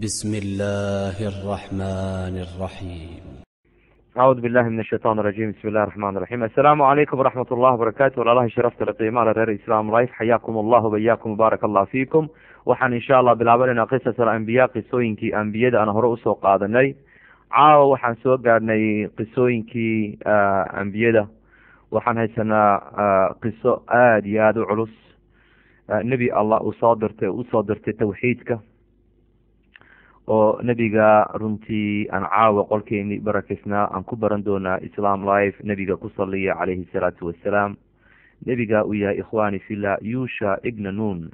بسم الله الرحمن الرحيم. أعوذ بالله من الشيطان الرجيم. بسم الله الرحمن الرحيم. السلام عليكم ورحمة الله وبركاته. والله شرفت لقيمة على رير إسلام لايف. حياكم الله وبياكم وبارك الله فيكم. waxaan insha allah bilaabanayna qisas alambiya, qisooyinkii ambiyada aan hore usoo qaadanay. caawa waxaan soo gaadhnay qisooyinkii ambiyada. waxaan haysanaa qiso aada iyo aada u culus. nebi allah usoo dirtay tawxiidka, oo nebiga runtii aan caawa qolkeeni barakeysnaa aan ku baran doonaa islam life. nebiga ku saliya calayhi salaatu wassalaam. nebiga uu yahay ikhwani fillah yusha ibna nun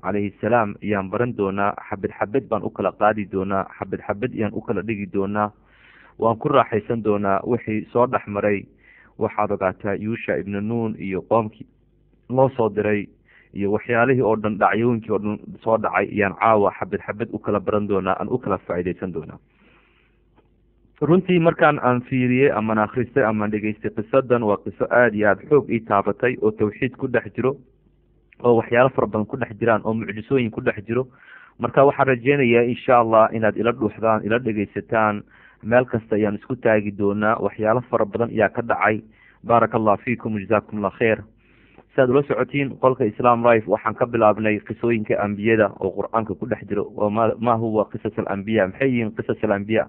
calayhi salaam ayaan baran doonaa. xabad xabad baan u kala qaadi doonaa, xabad xabad ayaan u kala dhigi doonaa. waan ku raaxaysan doonaa wixii soo dhex maray. waxaad ogaataa yusha ibna nun iyo qoomkii loo soo diray iyo waxyaalihii oo dhan, dhacyooyinkii oo dhan soo dhacay ayaan caawa xabad xabad u kala baran doonaa, aan u kala faa'iidaysan doonaa. runtii markaan aan fiiriyey amaan akhristay amaan dhegeystay qisadan, waa qiso aada iyo aada xoog ii taabatay, oo tawxiid ku dhex jiro, oo waxyaalo fara badan ku dhex jiraan, oo mucjisooyin ku dhex jiro. marka waxaan rajeynayaa insha allah inaad ila dhuuxdaan, ila dhegeysataan. meel kasta ayaan isku taagi doonaa. waxyaalo fara badan ayaa ka dhacay. baaraka allah fiikum, jazakum allah kheer. si aad ula socotiin qolka islam life, waxaan ka bilaabnay qisooyinka ambiyada oo qur-aanka ku dhex jiro. ma huwa qisas alambiya? maxay yihiin qisas alambiya?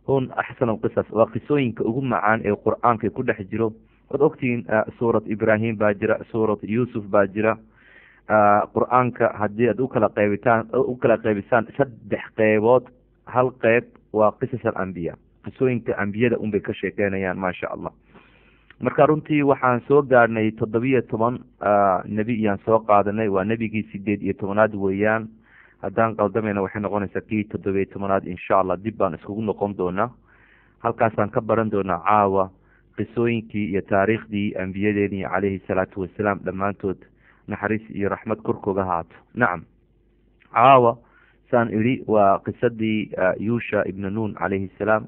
hun axsan alqisas, waa qisooyinka ugu macaan ee qur-aanka ku dhex jiro. waad ogtihiin suurat ibrahim baa jira, suurat yuusuf baa jira. qur-aanka haddii aad ukala qaybisaan 3 qeybood, hal qeyb waa qisas alambiya. qisooyinka ambiyada unbay ka sheekeynayaan, maasha allah. marka runtii waxaan soo gaadhnay 17 nebi iyaan soo qaadanay. waa nebigii 18aad weeyaan. haddaan qaldamayna waxay noqonaysaa kii 17aad insha allah. dib baan iskugu noqon doonaa. halkaasaan ka baran doonaa caawa qisooyinkii iyo taariikhdii ambiyadeeni calayhi salaatu wassalaam. dhammaantood naxariis iyo raxmad korkooga haato. nacam, caawa saan idhi waa qisadii yusha ibna nun calayhi salaam.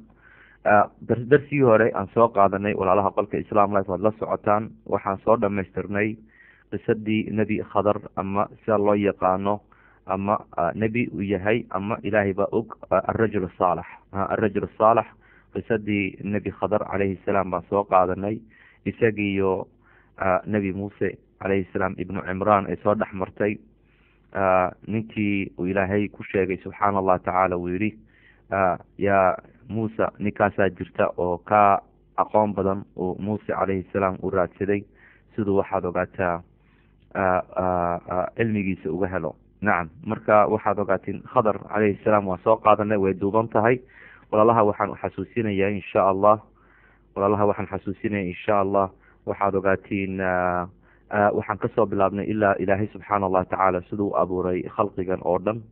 darsigii hore aan soo qaadanay, walaalaha qolka islam life waad la socotaan. waxaan soo dhamaystirnay qisadii nebi khadar, ama sida loo yaqaano, ama nebi uu yahay, ama ilaahay baa og, arajul saalax. qisadii nebi khadar calayhi salaam baan soo qaadanay. isagiiyo nebi muuse calayhi salaam ibnu cimraan ay soo dhex martay. ninkii uu ilaahay ku sheegay subxaana allah tacaala, uu yihi yaa muuse, ninkaasaa jirta oo ka aqoon badan, oo muuse calayhi salaam uu raadsaday siduu waxaad ogaataa cilmigiisa uga helo. nacam, marka waxaad ogaatiin khadar calayhi salaam waan soo qaadanay, way duuban tahay. walaalaha waxaan xasuusinayaa insha allah, waxaad ogaatiin waxaan kasoo bilaabnay ilaa ilaahay subxaana allah tacaala siduu u abuuray khalqigan oo dhan,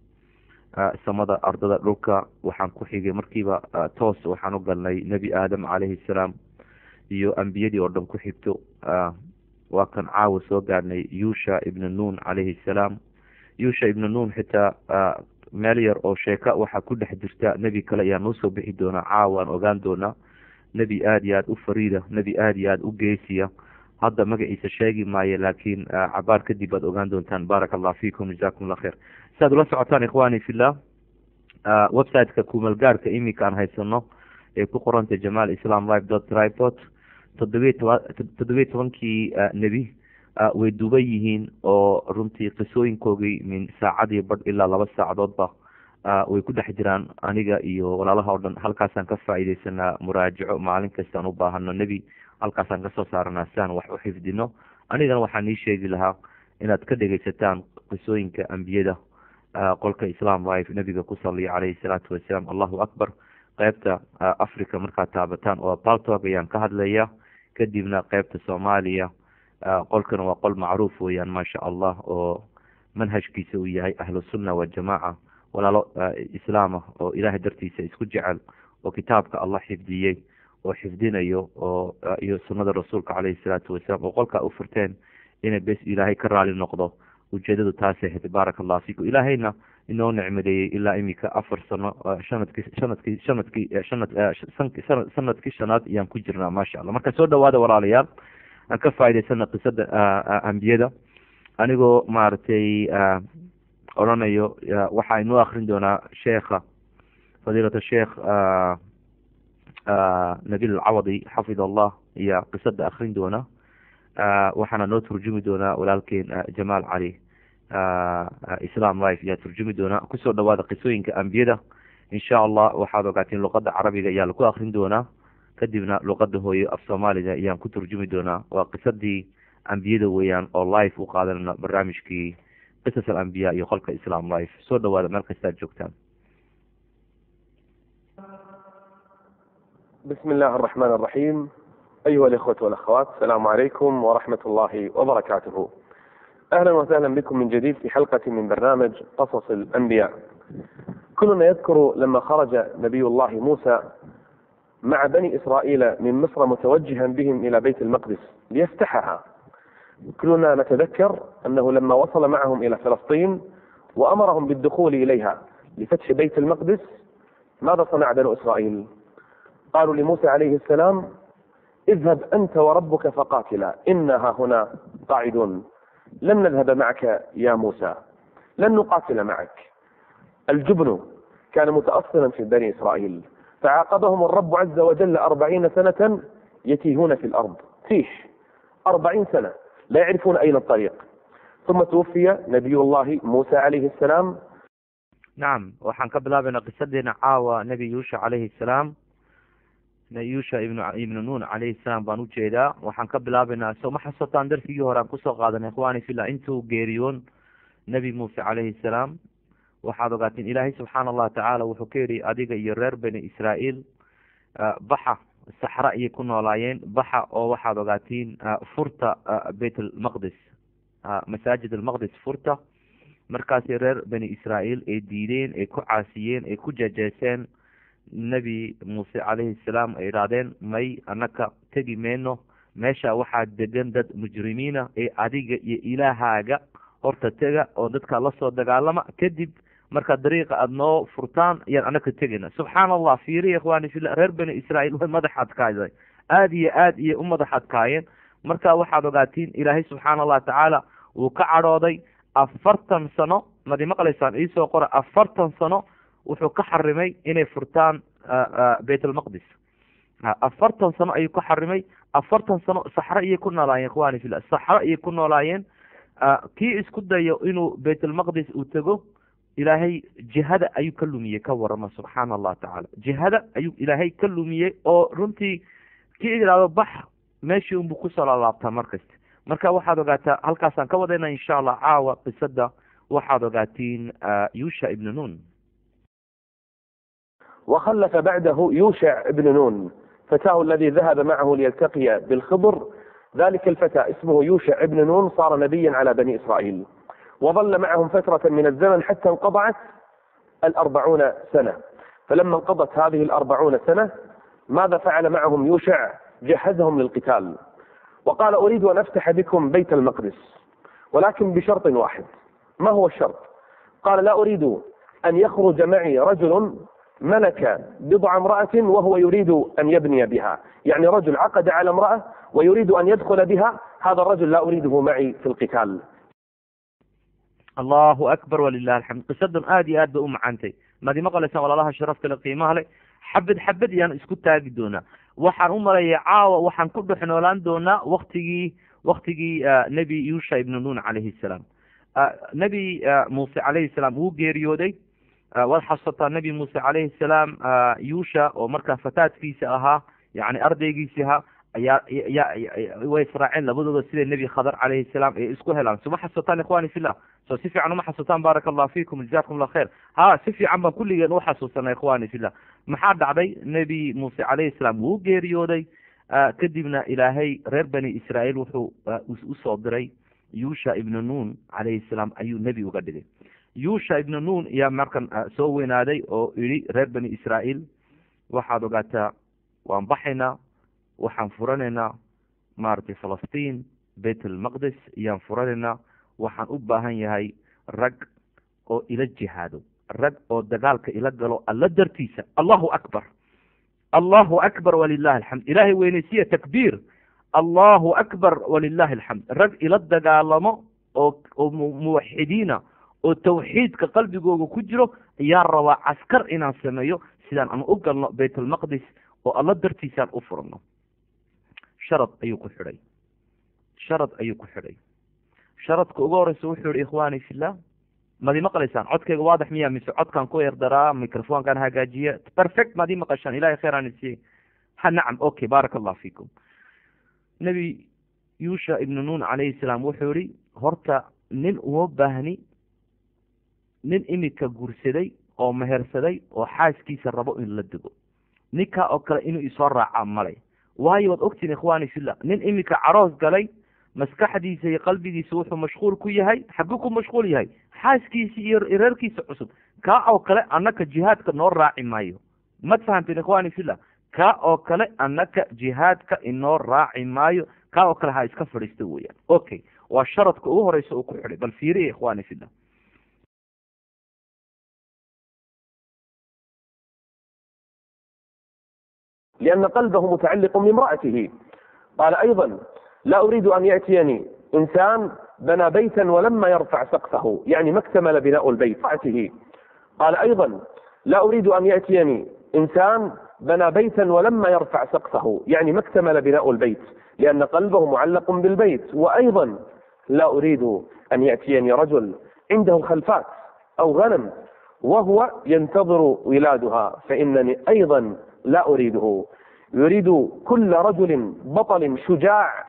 samada, ardada, dhulka. waxaan ku xigay markiiba toos waxaan u galnay nebi aadam calayhi salaam iyo ambiyadii oo dhan ku xigto. waa kan caawa soo gaadhnay yusha ibna nun calayhi salaam. yusha ibna nun xitaa meel yar oo sheeka waxaa ku dhex jirta. nebi kale ayaa noo soo bixi doonaa caawa, aan ogaan doonaa. nebi aada iyo aada u fariida, nebi aada iyo aada u geesiya. hadda magaciisa sheegi maayo, laakiin cabaar kadib baad ogaan doontaan. baaraka allah fiikum, jazakum allah kheer. si aad ula socotaan ikhwani fillah, websiteka kumeelgaarka iminka aan haysano ee ku qoranta jamal islam life .tripod 17kii nebi way duuban yihiin, oo runtii qisooyinkoogii min saacadii badh ilaa 2 saacadoodba way ku dhex jiraan. aniga iyo walaalaha oo dhan halkaasaan ka faa'iidaysanaa muraajaco maalin kastaan u baahano nebi. halkaasaan kasoo saaranaa si aan wax u xifdino. anigana waxaan ii sheegi lahaa inaad ka dhegeysataan qisooyinka ambiyada qolka islam life. nebiga ku saliya calayhi salaatu wassalaam. allahu akbar. qeybta africa markaad taabataan oo baltog ayaan ka hadlaya. kadibna qeybta soomaaliya, qolkana waa qol macruuf weeyaan, maasha allah, oo manhajkiisa uu yahay ahlusunna waljamaaca. walaalo islaamah oo ilaahay dartiisa isku jecel, oo kitaabka allah xifdiyey, oo xifdinayo, oo iyo sunnada rasuulka calayhi salaatu wassalaam, oo qolkaa u furteen inay bes ilaahay ka raali noqdo. ujeedadu taasay ahayd. baaraka allah fiikum. ilaahayna inoo nicmadeeyey ilaa imika 4 sano, sanadkii shanaad ayaan ku jirnaa, maasha allah. marka soo dhawaada walaalayaal, aan ka faa'iidaysana qisada ambiyada. anigoo maaragtay oranayo waxaa inoo akrin doonaa sheekha fadiilata sheekh nabil alcawadi xafid allah iyo qisada akrin doona waxaana noo turjumi doonaa walaalkeen jamaal cali islam life ayaa turjumi doonaa. kusoo dhawaada qisooyinka ambiyada insha allah. waxaad ogaateen luqada carabiga ayaa laku akrin doonaa, kadibna luqada hooyo af soomaaliga ayaan ku turjumi doonaa. waa qisadii ambiyada weeyaan oo live u qaadanayna barnaamijkii qisas alambiya iyo qolka islam life. soo dhawaada meel kastaad joogtaan. بسم الله الرحمن الرحيم. أيها الإخوة والأخوات، السلام عليكم ورحمة الله وبركاته. أهلا وسهلا بكم من جديد في حلقة من برنامج قصص الأنبياء. كلنا يذكر لما خرج نبي الله موسى مع بني إسرائيل من مصر متوجها بهم إلى بيت المقدس ليفتحها. كلنا نتذكر أنه لما وصل معهم إلى فلسطين وأمرهم بالدخول إليها لفتح بيت المقدس، ماذا صنع بنو إسرائيل؟ قالوا لموسى عليه السلام: اذهب أنت وربك فقاتلا إنها هنا قاعدون، لن نذهب معك يا موسى، لن نقاتل معك. الجبن كان متأصلا في بني إسرائيل، فعاقبهم الرب عز وجل 40 سنة يتيهون في الأرض، تيه 40 سنة لا يعرفون أين الطريق. ثم توفي نبي الله موسى عليه السلام. نعم. waxaan ka bilaabaynaa qisadeena caawa nebi yuusha calayhi salaam, yuusha ibnu nuun calayhi salaam baan ujeedaa. waxaan ka bilaabaynaa soo ma xasuutaan darsigii hore aan kusoo qaadanay ikhwaani fillah intuu geeriyoon nebi muuse calayhi salaam. waxaad ogaateen ilaahay subxaana allahu tacaala wuxuu ka yidhi adiga iyo reer bani israa'iil baxa, saxra ayay ku noolaayeen, baxa oo waxaad ogaatiin furta beyt almaqdis, masaajid almaqdis furta. markaasi reer bani israa'iil ay diideen, ay ku caasiyeen, ay ku jejeeseen nebi muuse calayhi salaam. ay idhaahdeen may anaka tegi mayno, meesha waxaa degan dad mujrimiina, ee adiga iyo ilaahaaga horta tega oo dadka lasoo dagaalama, kadib markaa dariiqa aada noo furtaan ayaan anaka tegayna. subxaana allah, fiiriya ikhwaani fillah, reer bani israa'iil way madax adkaayeen, aada iyo aada iyo u madax adkaayeen. marka waxaad ogaatiin ilaahay subxaana allah tacaala wuu ka cadhooday 40 sano. madi maqlaysaan iisoo qora, 40 sano wuxuu ka xarimay inay furtaan beyt almaqdis. 40 sano ayuu ka xarimay. 40 sano saxro ayay ku noolaayeen ikhwaani fillah, saxro ayay ku noolaayeen. kii isku dayo inuu beyt almaqdis uu tego, ilaahay jihada ayuu ka lumiyey. ka warama subxaana allah tacaala, jihada ayuu ilaahay ka lumiyey oo runtii kii idhaahdo bax meeshii unbuu kusoo laalaabtaa markasta. marka waxaad ogaataa halkaasaan ka wadayna insha allah caawa qisada. waxaad ogaatiin yuusha ibnu nuun. وخلف بعده يوشع ابن نون فتاه الذي ذهب معه ليلتقي بالخضر. ذلك الفتى اسمه يوشع ابن نون صار نبيا على بني إسرائيل، وظل معهم فترة من الزمن حتى انقضت 40 سنة. فلما انقضت هذه 40 سنة ماذا فعل معهم يوشع؟ جهزهم للقتال وقال: أريد أن أفتح بكم بيت المقدس، ولكن بشرط واحد. ما هو الشرط؟ قال: لا أريد أن يخرج معي رجل ملك بضع امرأة وهو يريد أن يبني بها، يعني رجل عقد على امرأة ويريد أن يدخل بها، هذا الرجل لا أريده معي في القتال. الله أكبر ولله الحمد. qisadan aada iyo aad bay u macantay. madi maqlaysaan walaalaha sharafta le qiimaha le, xabad xabad yaan isku taagi doonaa. waxaan u maleeya caawa waxaan ku dhex noolaan doonaa waktigii nebi yuusha ibnu nuun calayhi salaam. nebi muuse calayhi salaam wuu geeriyooday. waad xasuusataa nebi muuse calayhi salaam yuusha oo markaa fataadkiisa ahaa, yani ardaygiisi ahaa, way israaceen labadooda sida nebi khadar calayhi salaam ay isku helaan. suma xasuutaan ikhwani fillah? so si fiican uma xasuutaan? baaraka allahu fiikum, jazakum allah khayr. si fiican baan kulligeen u xasuusanay ikhwani fillah. maxaa dhacday? nebi muuse calayhi salaam wuu geeriyooday. kadibna ilaahay reer bani israa'iil wuxuu usoo diray yuusha ibnu nuun calayhi salaam ayuu nebi uga dhigay. yuusha ibnu nuun ayaa markan soo weynaaday oo yidhi reer bani israa'iil waxaad ogaataa waan baxaynaa, waxaan furanaynaa maaragtay falastiin, beyt almaqdis ayaan furanaynaa. waxaan u baahan yahay rag oo ila jihaado, rag oo dagaalka ila galo alla dartiisa. allahu akbar, allahu akbar walilahi alxamd. ilaahay weynaysiya takbiir. allahu akbar walilahi alxamd. rag ila dagaalamo oo muwaxidiina oo tawxiidka qalbigooga ku jiro ayaa rabaa caskar inaan sameeyo sidaan aan u galno baytulmaqdis oo alla dartiisaan u furno. sharad ayuu ku xidhay sharadka ugu horeysa wuxuu yihi ikhwaani fillah, maad imaqlaysaan? codkayga waadax miya mise codkaan ku yardaraa, microfonkaan hagaajiya? perfect, maad imaqashaan? ilahay khayr aan isiiye. ha nacam, okay, baaraka allah fiikum. nebi yuusha ibnu nuun calayhi salaam wuxuu yihi, horta nin uma baahni nin imika guursaday oo mehersaday oo xaaskiisa rabo in la dego. ninkaa oo kale inuu isoo raacaa malay. waayo waad ogtiin ikhwaani fillah, nin imika caroos galay, maskaxdiisa iyo qalbigiisa wuxuu mashquul ku yahay, xagguu ku mashquul yahay? xaaskiisa iyo reerkiisa cusub. kaa oo kale annaka jihaadka noo raaci maayo. mad fahamteen ikhwaani fillah? kaa oo kale annaka jihaadka inoo raaci maayo. kaa oo kale ha iska fadhiista weeyaan. okay, waa sharadka ugu horeysa uu ku xidhay. bal fiiriya ikhwaani fillah, لأن قلبه متعلق بامرأته. قال أيضا لا أريد أن يأتيني إنسان بنى بيتا ولما يرفع سقفه، يعني ما اكتمل بناء البيت. قال أيضا لا أريد أن يأتيني إنسان بنى بيتا ولما يرفع سقفه، يعني ما اكتمل بناء البيت، لأن قلبه معلق بالبيت. وأيضا لا أريد أن يأتيني رجل عنده خلفات أو غنم وهو ينتظر ولادها، فإنني أيضا لا أريده. يريد كل رجل بطل شجاع.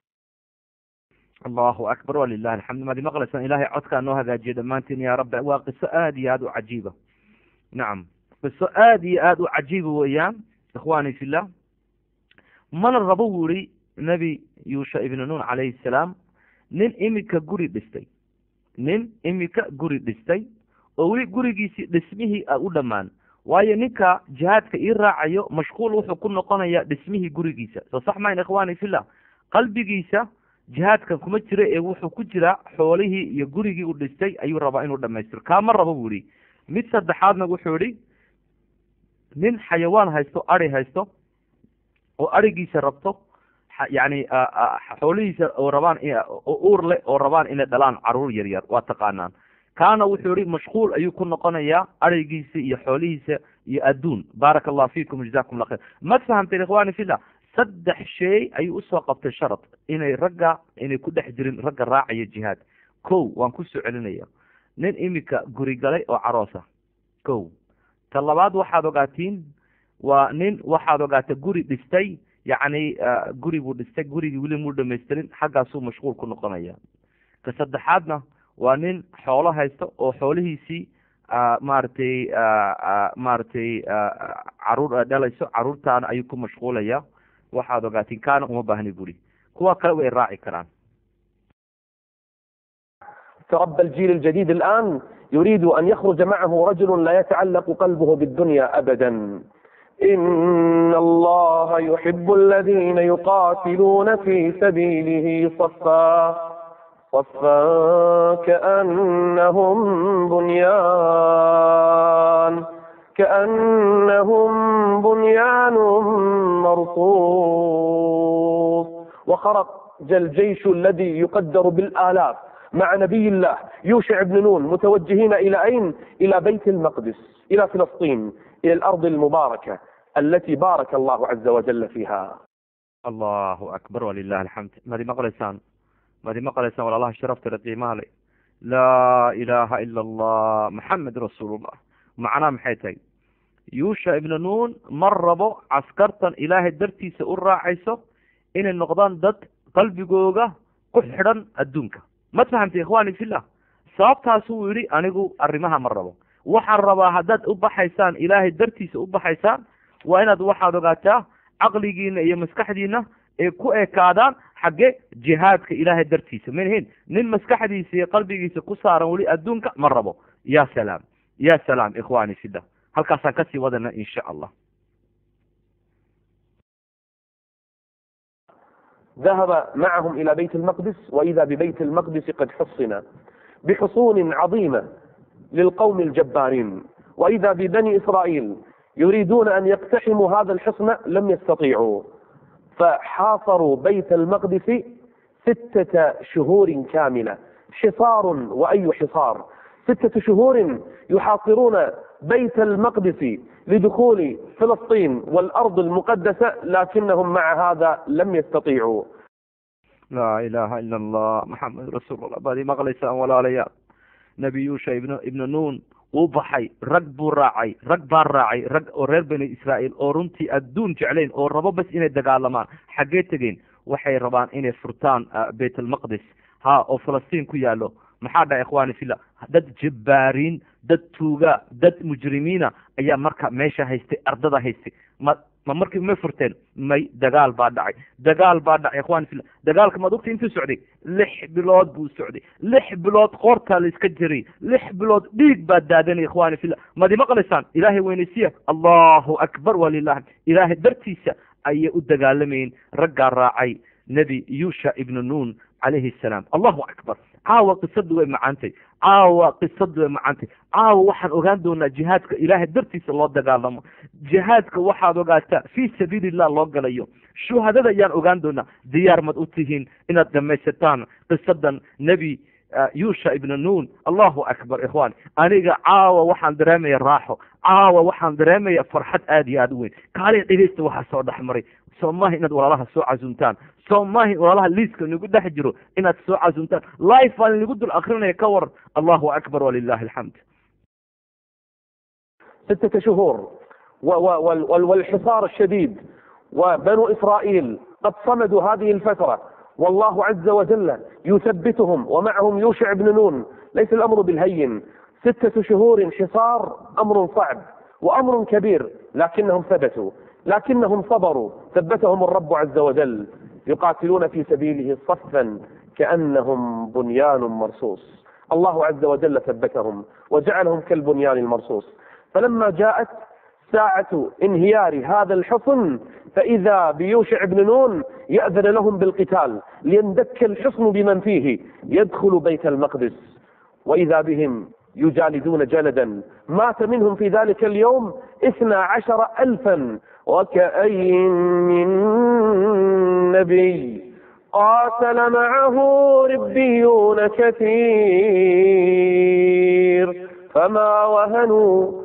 الله أكبر ولله الحمد. ما دي مقلسا إلهي عدك أنه هذا جيدا مانتين يا رب. وقصة آدي هذا عجيبة. نعم، قصة آدي هذا عجيبة وإيام إخواني في الله. من الربوري نبي يوشع ابن نون عليه السلام نين إميكا قري دستي وولي قري دسمه أولمان. waayo ninka jihaadka ii raacayo mashquul wuxuu ku noqonayaa dhismihii gurigiisa. soo sax mayn ikhwaani fillah? qalbigiisa jihaadkan kuma jira ee wuxuu ku jiraa xoolihii iyo gurigii u dhistay ayuu rabaa inuu dhamaystiro. kaama rabo buu yihi. mid saddexaadna wuxuu yihi, nin xayawaan haysto, ari haysto, oo arigiisa rabto, yani xoolihiisa oo rabaan oo uur leh oo rabaan inay dhalaan caruur yaryar, waa taqaanaan. kaana wuxuu yihi mashquul ayuu ku noqonayaa arigiisa iyo xoolihiisa iyo adduun. baaraka allah fiikum, jazakum allah khayr. ma fahamteen ikhwaani fillah? 3 shay ayuu usoo qabtay sharad inay ku dhex jirin ragga raacaya jihaad. kow, waan kusoo celinaya, nin imika guri galay oo caroosa. kow. ta labaad waxaad ogaatiin, waa nin waxaad ogaata guri dhistay, yacni guri buu dhistay, gurigii weli muu dhamaystirin, xaggaasuu mashquul ku noqonaya. ka saddexaadna waa nin xoolo haysto oo xoolihiisii maaragtay caruur dhalayso, caruurtaana ayuu ku mashquulaya. waxaad ogaatiin kaana uma baahni buri. kuwa kale way raaci karaan. تربى الجيل الجديد الآن يريد أن يخرج معه رجل لا يتعلق قلبه بالدنيا أبدا. إن الله يحب الذين يقاتلون في سبيله صفا كأنهم بنيان مرصوص. وخرج الجيش الذي يقدر بالآلاف مع نبي الله يوشع بن نون متوجهين إلى أين؟ إلى بيت المقدس، إلى فلسطين، إلى الأرض المباركة التي بارك الله عز وجل فيها. الله أكبر ولله الحمد. ما دي مقلسان ولا الله شرفت رقيمها لي. لا إله إلا الله محمد رسول الله. معنا محيتي يوشع ابن نون مربو عسكرتا إلهي درتي سأقول راعيسو إن النقضان ضد قلبي جوجا كحرا الدنكا. ما تفهمت يا إخواني في الله؟ صابتها سويري أنيقو أرمها مربو وحربا هداد أبا حيسان إلهي درتي سأبا حيسان وإن أدوحا دقاتا عقليين يا مسكحدينا ku ekaadaan xagge jihaadka ilaahay dartiisa. minhin nin maskaxdiisa iyo qalbigiisa ku saaran weli adduunka ma rabo. ya salaam ikhwaani fillah. halkaasaan kasii wadana insha allah. ذهب معهم إلى بيت المقدس، وإذا ببيت المقدس قد حصن بحصون عظيمة للقوم الجبارين، وإذا ببني إسرائيل يريدون أن يقتحموا هذا الحصن لم يستطيعوا، فحاصروا بيت المقدس 6 شهور كاملة. حصار وأي حصار. 6 شهور يحاصرون بيت المقدس لدخول فلسطين والأرض المقدسة، لكنهم مع هذا لم يستطيعوا. laa ilaaha ila allah maxamed rasuulullah badi maqlaysaan walaalayaal nebi yuusha ibnu nuun wuu baxay, rag buu raacay, rag baa raacay, rag oo reer bani israa'iil oo runtii adduun jeclayn oo rabo bas inay dagaalamaan. xaggee tegeen? waxay rabaan inay furtaan bayt almaqdis oo falastiin ku yaallo. maxaa dhaha ikhwaani fillah, dad jabbaariin, dad tuuga, dad mujrimiina ayaa marka meesha haystay, ardada haystay. ma markii may furteen? may, dagaal baa dhacay, dagaal baa dhacay ikhwaani fillah. dagaalka maad ogta intuu socday 6 bilood buu socday, 6 bilood qoortaa la iska jiray, 6 bilood dhiig baa daadanay ikhwaani fillah. madi maqlaysaan? ilaahay weynaysiya, allahu akbar walilah. ilaahay dartiisa ayay u dagaalamayeen raggaa raacay nebi yuusha ibnu nuun calayhi salaam. allahu akbar. caawa qisadu way macaantay, caawa qisadu way macaantay. caawa waxaan ogaan doonaa jihaadka ilaahay dartiisa loo dagaalamo, jihaadka waxaad ogaataa fii sabiilillah loo galayo. shuhadada ayaan ogaan doonaa. diyaar mad u tihiin inaad dhamaysataan qisadan nebi yuusha ibnu nuun? allahu akbar ikhwaan. aniga caawa waxaan dareemaya raaxo, caawa waxaan dareemaya farxad aada iyo aada u weyn. kaalay dhegeysta waxaa soo dhex maray. soo maaha inaad walaalaha soo casuumtaan, soo maaha walaalaha liiska nagu dhex jiro inaad soo casuumtaan. life baan nagu dul akrinaya ka waran. allahu akbar walilahi alxamd. 6 شهور والحصار الشديد، وبنو إسرائيل قد صمدوا هذه الفترة، والله عز وجل يثبتهم ومعهم يوشع بن نون. ليس الأمر بالهين، 6 شهور حصار أمر صعب وأمر كبير، لكنهم ثبتوا، لكنهم صبروا، ثبتهم الرب عز وجل، يقاتلون في سبيله صفا كأنهم بنيان مرصوص. الله عز وجل ثبتهم وجعلهم كالبنيان المرصوص. فلما جاءت ساعة انهيار هذا الحصن، فإذا بيوشع بن نون يأذن لهم بالقتال ليندك الحصن بمن فيه، يدخل بيت المقدس، وإذا بهم يجالدون جلدا. مات منهم في ذلك اليوم 12,000. وكأي من نبي قاتل معه ربيون كثير فما وهنوا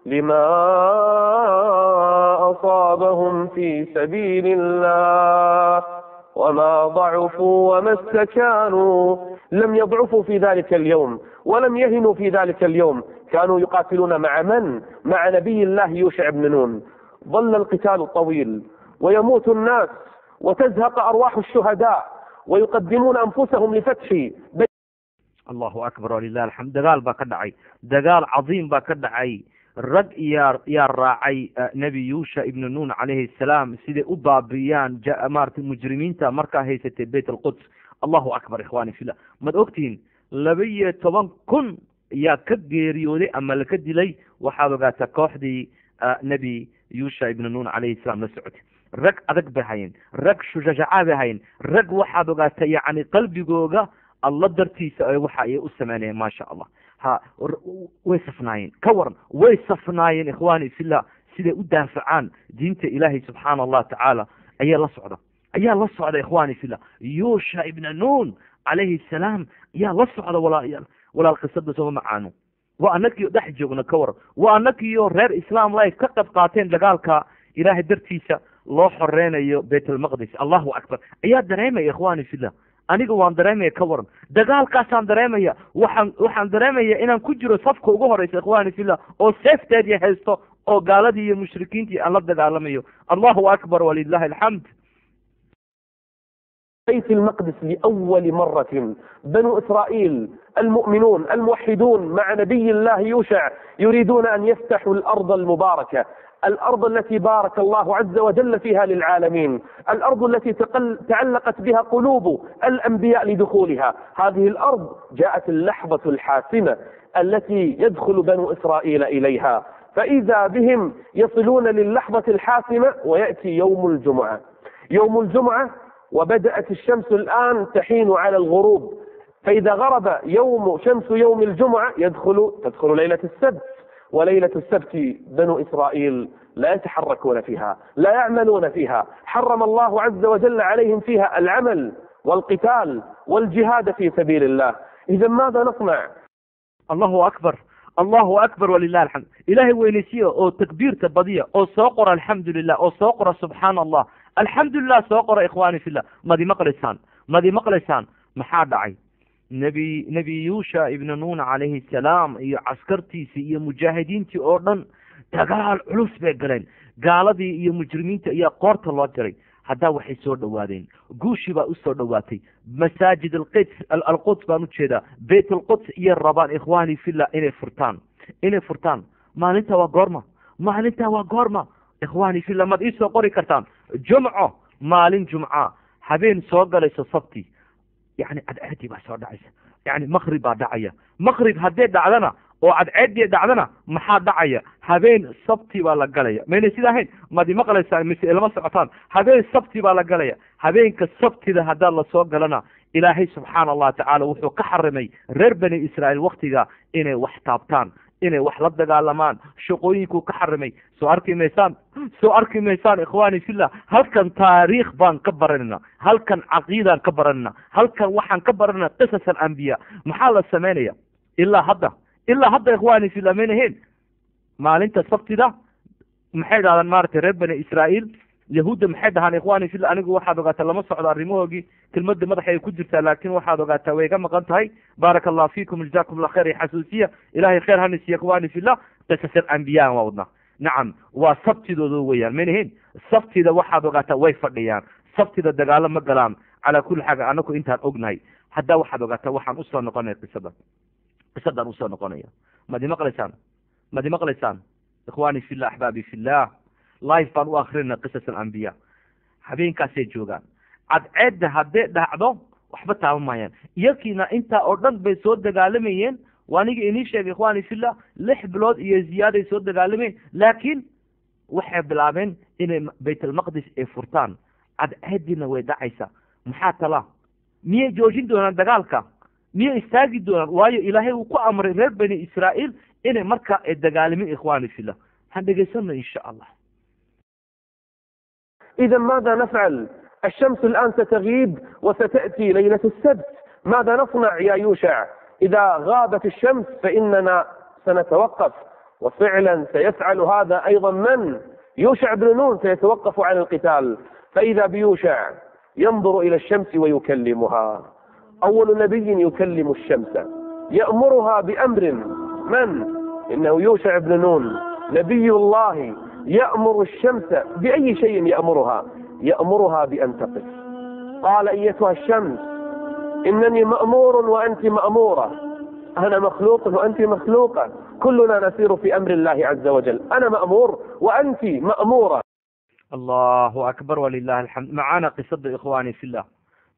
لما أصابهم في سبيل الله وما ضعفوا وما استكانوا. لم يضعفوا في ذلك اليوم ولم يهنوا في ذلك اليوم. كانوا يقاتلون مع من؟ مع نبي الله يوشع بن نون. ظل القتال طويل ويموت الناس وتزهق أرواح الشهداء ويقدمون أنفسهم لفتح بيت. الله أكبر ولله الحمد. dagaal baa ka dhacay, dagaal cadiim baa ka dhacay. rag yaa raacay nebi yuusha ibnu nuun calayhi salaam siday u baabiyaan maarata mujrimiinta markaa haysatay bayt alquds. allahu akbar ikhwaani fillah. mad ogtihiin 12,000 yaa ka geeriyooday ama laka dilay. waxaad ogaataa kooxdii nebi yuusha ibnu nuun calayhi salaam la socotay. rag adag bay hayeen, rag shujacaa bay hayeen, rag waxaad ogaataa yacni qalbigooga alla dartiisa waxa ay u sameynayeen. maasha allah. way safnaayeen, ka waran way safnaayeen ikhwaani fillah. siday u daafacaan diinta ilaahay subxaana allah tacaala ayaa la socda ikhwaani fillah. yuusha ibnu nuun calayhi salaam ayaa la socda walaal qisada sooma macaano. waa annagiyo dhex joogna ka waran. waa annagiyo reer islam life ka qayb qaateen dagaalka ilaahay dartiisa loo xoreynayo bayt almaqdis. allahu akbar. ayaa dareemaya ikhwaani fillah. aniga waan dareemaya ka waran. dagaalkaasaan dareemaya. waxaan dareemaya inaan ku jiro safka ugu horeysa ikhwaani fillah, oo seefteedii haysto, oo gaaladii iyo mushrikiintii aan la dagaalamayo. allahu akbar walilahi alxamd. بيت المقدس لأول مرة بنو إسرائيل المؤمنون الموحدون مع نبي الله يوشع يريدون أن يفتحوا الأرض المباركة، الأرض التي بارك الله عز وجل فيها للعالمين، الأرض التي تعلقت بها قلوب الأنبياء لدخولها. هذه الأرض جاءت اللحظة الحاسمة التي يدخل بنو إسرائيل إليها، فإذا بهم يصلون للحظة الحاسمة ويأتي يوم الجمعة. يوم الجمعة وبدأت الشمس الآن تحين على الغروب، فإذا غرب شمس يوم الجمعة تدخل ليلة السبت، وليلة السبت بنو إسرائيل لا يتحركون فيها، لا يعملون فيها، حرم الله عز وجل عليهم فيها العمل والقتال والجهاد في سبيل الله. إذا ماذا نصنع؟ الله أكبر، الله أكبر ولله الحمد. إلهي وينسيه أو تكبير تبضية أو سوقر الحمد لله أو سوقر سبحان الله الحمد لله سوقر إخواني في الله. ما دي مقلسان ما دي مقلسان محاد عي نبي يوشع ابن نون عليه السلام iyo caskartiisi iyo mujaahidiintii oo dhan dagaal culus bay galeen. gaaladii iyo mujrimiinta iyo qoorta loo diray. hadda waxay soo dhawaadeen guushi baa u soo dhawaatay masaajid al-quds baan u jeedaa bayt al-quds iyo rabaan ikhwaani fillah inay furtaan maalinta waa goorma ikhwaani fillah mad isoo qori kartaan jumco maalin jumca habeen soo galayso sabti يعني cadceedii baa soo dhacaysa يعني maqrib baa dhacaya maqrib haddii dhacdana oo cadceedii dhacdana maxaa dhacaya habeen sabti baa la galaya mayna sida ahayn madi maqlaysaa mise ilama socotaan habeen sabti baa la galaya habeenka sabtida haddaa la soo galana ilaahay subxaana allah tacaala wuxuu ka xarimay reer bani israa'iil waktiga inay wax taabtaan inay wax la dagaalamaan shaqooyinkuu ka xarimay soo arki maysaan ikhwaani fillah halkan taariikh baan ka baranayna halkan caqiidaan ka baranayna halkan waxaan ka baranayna qisas alambiya maxaa la sameynaya ilaa hadda ikhwaani fillah maynahayn maalinta sabtida maxay dhahdaan maaragtay reer bani israa'iil yahuudda maxay dhahaan ikhwaani fillah anigu waxaad ogaataa lama socdo arrimahoogii kelmadda madaxa ay ku jirtaa laakiin waxaad ogaataa way ga maqan tahay baaraka allah fiikum jazakum allah khayr xasuusiya ilaahay khayr hanisiya ikhwaani fillah qisas alambiya waa wadnaa nacam waa sabtidooda weeyaan maynahayn sabtida waxaad ogaataa way fadhiyaan sabtida dagaalo ma galaan calaa kulli xaga anaku intaan ognahay haddaa waxaad ogaataa waxaan usoo noqonaya qisadaan usoo noqonaya madi maqlaysaan ikhwaani fillah axbaabi fillah life baan u akrinayna qisas alambiya habeenkaasay joogaan cadceedda hadday dhacdo waxba taaban maayaan iyakiina intaa oo dhan bay soo dagaalamayeen waa aniga inii sheegay ikhwaani fillah 6 bilood iyo ziyaaday soo dagaalamayeen laakiin waxay bilaabeen inay baytalmaqdis ay furtaan cadceeddiina way dhacaysa maxaa tala miyay joojin doonaan dagaalka miyay istaagi doonaan waayo ilaahay uu ku amray reer bani israa'iil inay markaa ay dagaalamin ikhwaani fillah han dhegaysano insha allah. إذا ماذا نفعل؟ الشمس الآن ستغيب وستأتي ليلة السبت. ماذا نصنع يا يوشع؟ إذا غابت الشمس فإننا سنتوقف. وفعلا سيفعل هذا أيضا من؟ يوشع بن نون سيتوقف عن القتال. فإذا بيوشع ينظر إلى الشمس ويكلمها. أول نبي يكلم الشمس يأمرها بأمر من؟ إنه يوشع بن نون نبي الله يأمر الشمس بأي شيء يأمرها بأن تقف. قال أيتها الشمس إنني مأمور وأنت مأمورة. أنا مخلوق وأنت مخلوقة. كلنا نسير في أمر الله عز وجل. أنا مأمور وأنت مأمورة. الله أكبر ولله الحمد. معنا قصة إخواني في الله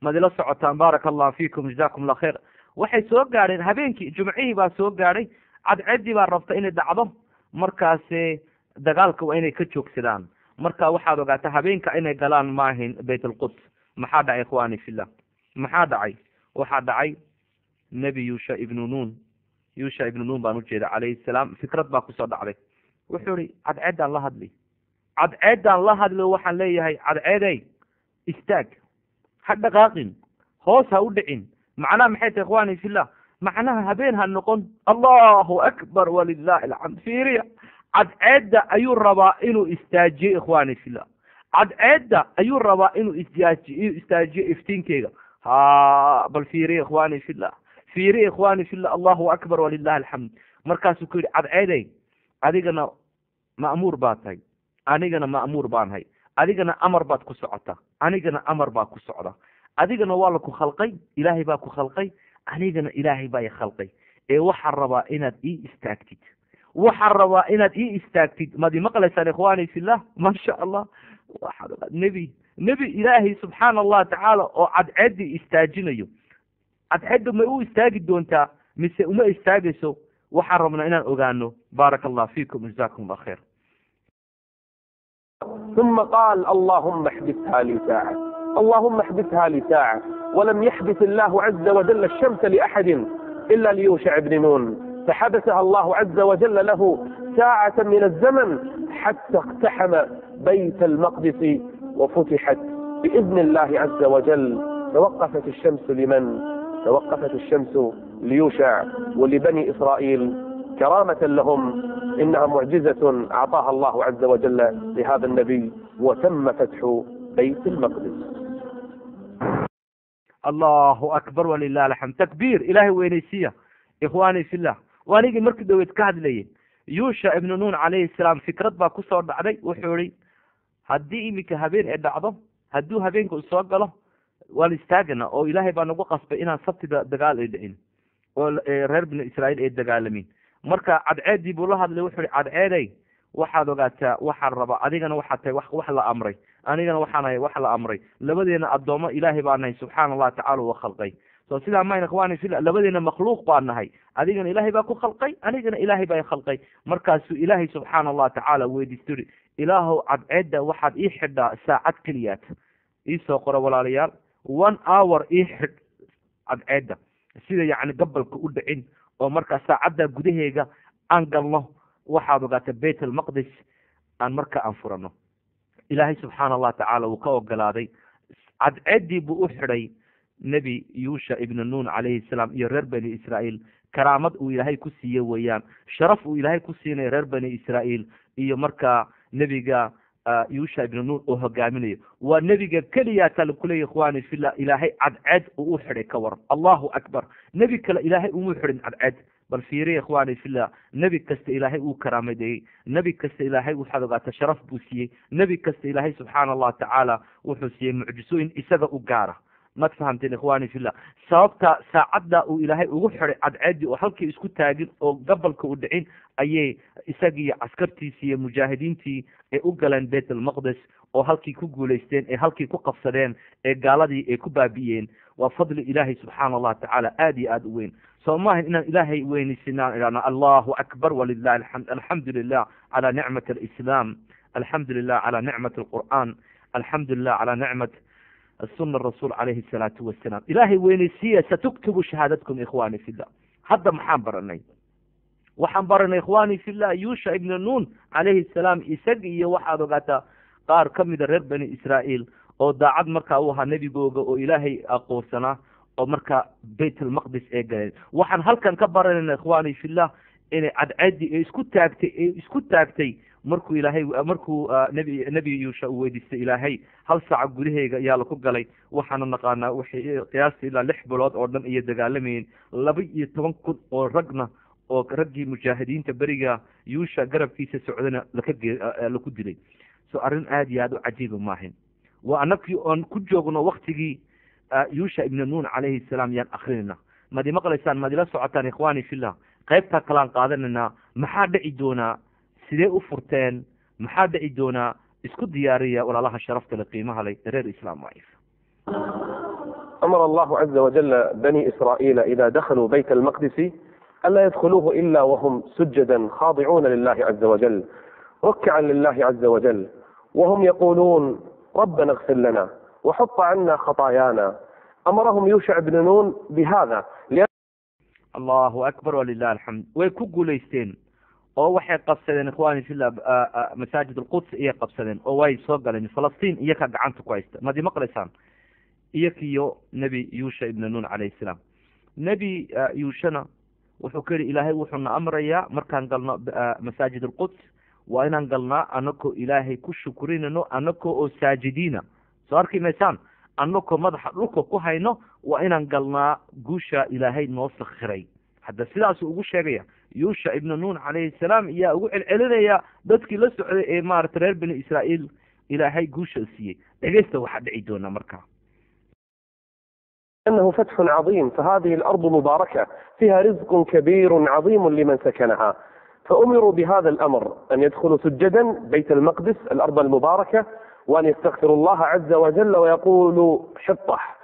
ماذا لا سعوتان بارك الله فيكم جزاكم الله خير. waxay soo gaareen habeenkii jumcihii baa soo gaaray cadceedii baa rabta inay dhacdo markaasi dagaalka waa inay ka joogsadaan marka waxaad ogaataa habeenka inay galaan maahin bayt al-quds maxaa dhacay ikhwaani fillah waxaa dhacay nabi yusha ibn nun baan u jeeda calayhi salaam fikrad baa kusoo dhacday wuxuu yidhi cadceedaan la hadlo waxaan leeyahay cadceeday istaag ha dhaqaaqin hoos ha u dhicin macnaha maxay tahay ikhwaani fillah macnaha habeen ha noqon allahu akbar walillahi alxamd fiiriya cadceedda ayuu rabaa inuu istaajiyo ikhwaani fillah cadceedda ayuu rabaa inuu istaajiyo iftiinkeyga bal fiiriya ikhwaani fillah allahu akbar walillahi alxamd markaasuu ku yidhi cadceeday adigana ma'muur baad tahay anigana ma'muur baan hay adigana amar baad ku socota anigana amar baa ku socda adigana waa la ku khalqay ilaahay baa ku khalqay anigana ilaahay baa i khalqay ee waxaan rabaa inaad ii istaagtid madi maqlaysaan ikhwaani fillah ma sha allah nebi ilaahay subxaana allah tacaala oo cadceeddii istaajinayo cadceedda ma u istaagi doontaa mise uma istaagayso waxaan rabnaa inaan ogaano baaraka allah fiikum jazakum allah khayr. ثم قال اللهم احبسها لي ساعة. ولم يحبس الله عز وجل الشمس لأحد إلا ليوشع بن نون فحبسها الله عز وجل له ساعة من الزمن حتى اقتحم بيت المقدس وفتحت بإذن الله عز وجل توقفت الشمس لمن؟ توقفت الشمس ليوشع ولبني إسرائيل كرامة لهم، إنها معجزة أعطاها الله عز وجل لهذا النبي، وتم فتح بيت المقدس. الله أكبر ولله الحمد. تكبير إلهي وينيسية. إخواني في الله، وأنيجي مركز دويت كهد لي يوشع ابن نون عليه السلام فكرة باكوسة ورد علي وحوري هدي إمك هبين إدى عظم هدو هبين كل صاقله والاستاجنا أو إلهي بانوغو قصب إنا صبت دقال إدعين ورهر بن إسرائيل إدقالمين marka cadceedii buu la hadlay wuxuu cadceeday waxaad ogaataa waxaan rabaa adigana waxaad tahay wax la amray anigana waxaanahay wax la amray labadeena adoomo ilaahay baa nahay subxaana allah tacaala wa khalqay soo sidaa mayna ikhwaani fil labadeena makhluuq baa nahay adigana ilaahay baa ku khalqay anigana ilaahay baa khalqay markaasuu ilaahay subxaana allah tacaala weydiistay ilaahow cadceeda waxaad ii xidhaa saacad keliyaad ii soo qora walaalayaal 1 hour ii xidh cadceeda sida yacni gabalka u dhicin oo markaa saacadda gudaheega aan galno waxaad ogaata bayt almaqdis aan marka aan furano ilaahay subxaana allah tacaala wuu ka ogolaaday cadceedii buu u xidhay nebi yuusha ibnu nuun calayhi salaam iyo reer bani israa'iil karaamad uu ilaahay ku siiye weeyaan sharaf uu ilaahay ku siinay reer bani israa'iil iyo markaa nebiga yuusha ibnu nuun oo hogaaminayo waa nebiga keliya tala kuley ikhwaani fillah ilaahay cadceed uu u xidhay ka waran allahu akbar nebi kale ilaahay uma xidhin cadceed bal fiiriya ikhwaani fillah nebi kasta ilaahay uu karaamadayey nebi kasta ilaahay waxaad ogaata sharaf buu siiyey nebi kasta ilaahay subxaana allah tacaala wuxuu siiyey mucjisooyin isaga u gaara ma fahamteen ikhwaani fillah sababta saacadda uu ilaahay ugu xidhay cadceedii oo halkii isku taagin oo gabalka u dhicin ayay isagii askartiisii iyo mujaahidiintii ee u galeen bayt almaqdis oo halkii ku guulaysteen ee halkii ku qabsadeen ee gaaladii ay ku baabi'iyeen waa fadli ilaahay subxaana allah tacaala aada iyo aada u weyn soo maahan inaan ilaahay weynaysinaan idhahno allahu akbar walilahi alxamd alxamdu lilah calaa nicmat alislaam alxamdu lilah calaa nicmat alqur'aan alxamdu lilah calaa nicmat السنة الرسول عليه الصلاة والسلام إلهي وينسية ستكتب شهادتكم إخواني في الله هذا محنبرني وحنبرنا إخواني في الله يوشع ابن نون عليه السلام إساقي وحاد غاتا قار كم در بني إسرائيل أو داعد مركا أوها نبي جوجا أو إلهي أقوسنا أو مركا بيت المقدس إيجاين وحن هل كان كبرنا إخواني في الله إن عد عدي إسكت تاكتي markuu ilaahay markuu nabi yuusha uu weydiistay ilaahay hal saac gudaheyga ayaa la ku galay waxaana naqaanaa waxay qiyaastii ilaa 6 bilood oo dhan iyo dagaalamayeen 12,000 oo ragna oo raggii mujaahidiinta beriga yuusha garabkiisa socdana la ku dilay soo arrin aad iyo aad u cajiib maahin waa anakii oon ku joogno waqtigii yuusha ibn nuun calayhi salaam yaan akrinayna madi maqlaysaan madi la socotaan ikhwaani fillah qaybta kalaan qaadanayna maxaa dhici doonaa sidee u furteen maxaa dhici doonaa isku diyaariya walaalaha sharafta leh qiimaha leh reer islaam waayif أمر الله عز وجل بني إسرائيل إذا دخلوا بيت المقدس ألا يدخلوه إلا وهم سجدا خاضعون لله عز وجل ركعا لله عز وجل وهم يقولون ربنا اغفر لنا وحط عنا خطايانا. أمرهم يوشع بن نون بهذا الله أكبر ولله الحمد ويكوكو ليستين oo waxay qabsadeen ikhwaani fillah masaajid alquds iyo qabsadeen oo way soo galeen Falastiin iyo ka gacanta ku haysta madi maqlaysaan iyakiyo nabi yuusha ibn nuun calayhi salaam nabi yuushana wuxuu kari ilaahay wuxuuna amrayaa markaan galno masaajid alquds waa inaan galnaa anakoo ilaahay ku shukrinayno anakoo oo saajidiina soo arkimaysaan anakoo madaxa dhulka ku hayno waa inaan galnaa guusha ilaahay noo sakhiray hadda sidaas ugu sheegaya yuusha ibn nuun calayhi salaam yaa ugu celcelinaya dadkii la socday ee maaragtay reer bani israa'iil ilaahay guusha siiyey dhegeysta waxaa dhici doona markaa أنه فتح عظيم فهذه الأرض مباركة فيها رزق كبير عظيم لمن سكنها فأمروا بهذا الأمر أن يدخلوا سجدا بيت المقدس الأرض المباركة وأن يستغفروا الله عز وجل ويقولوا حطح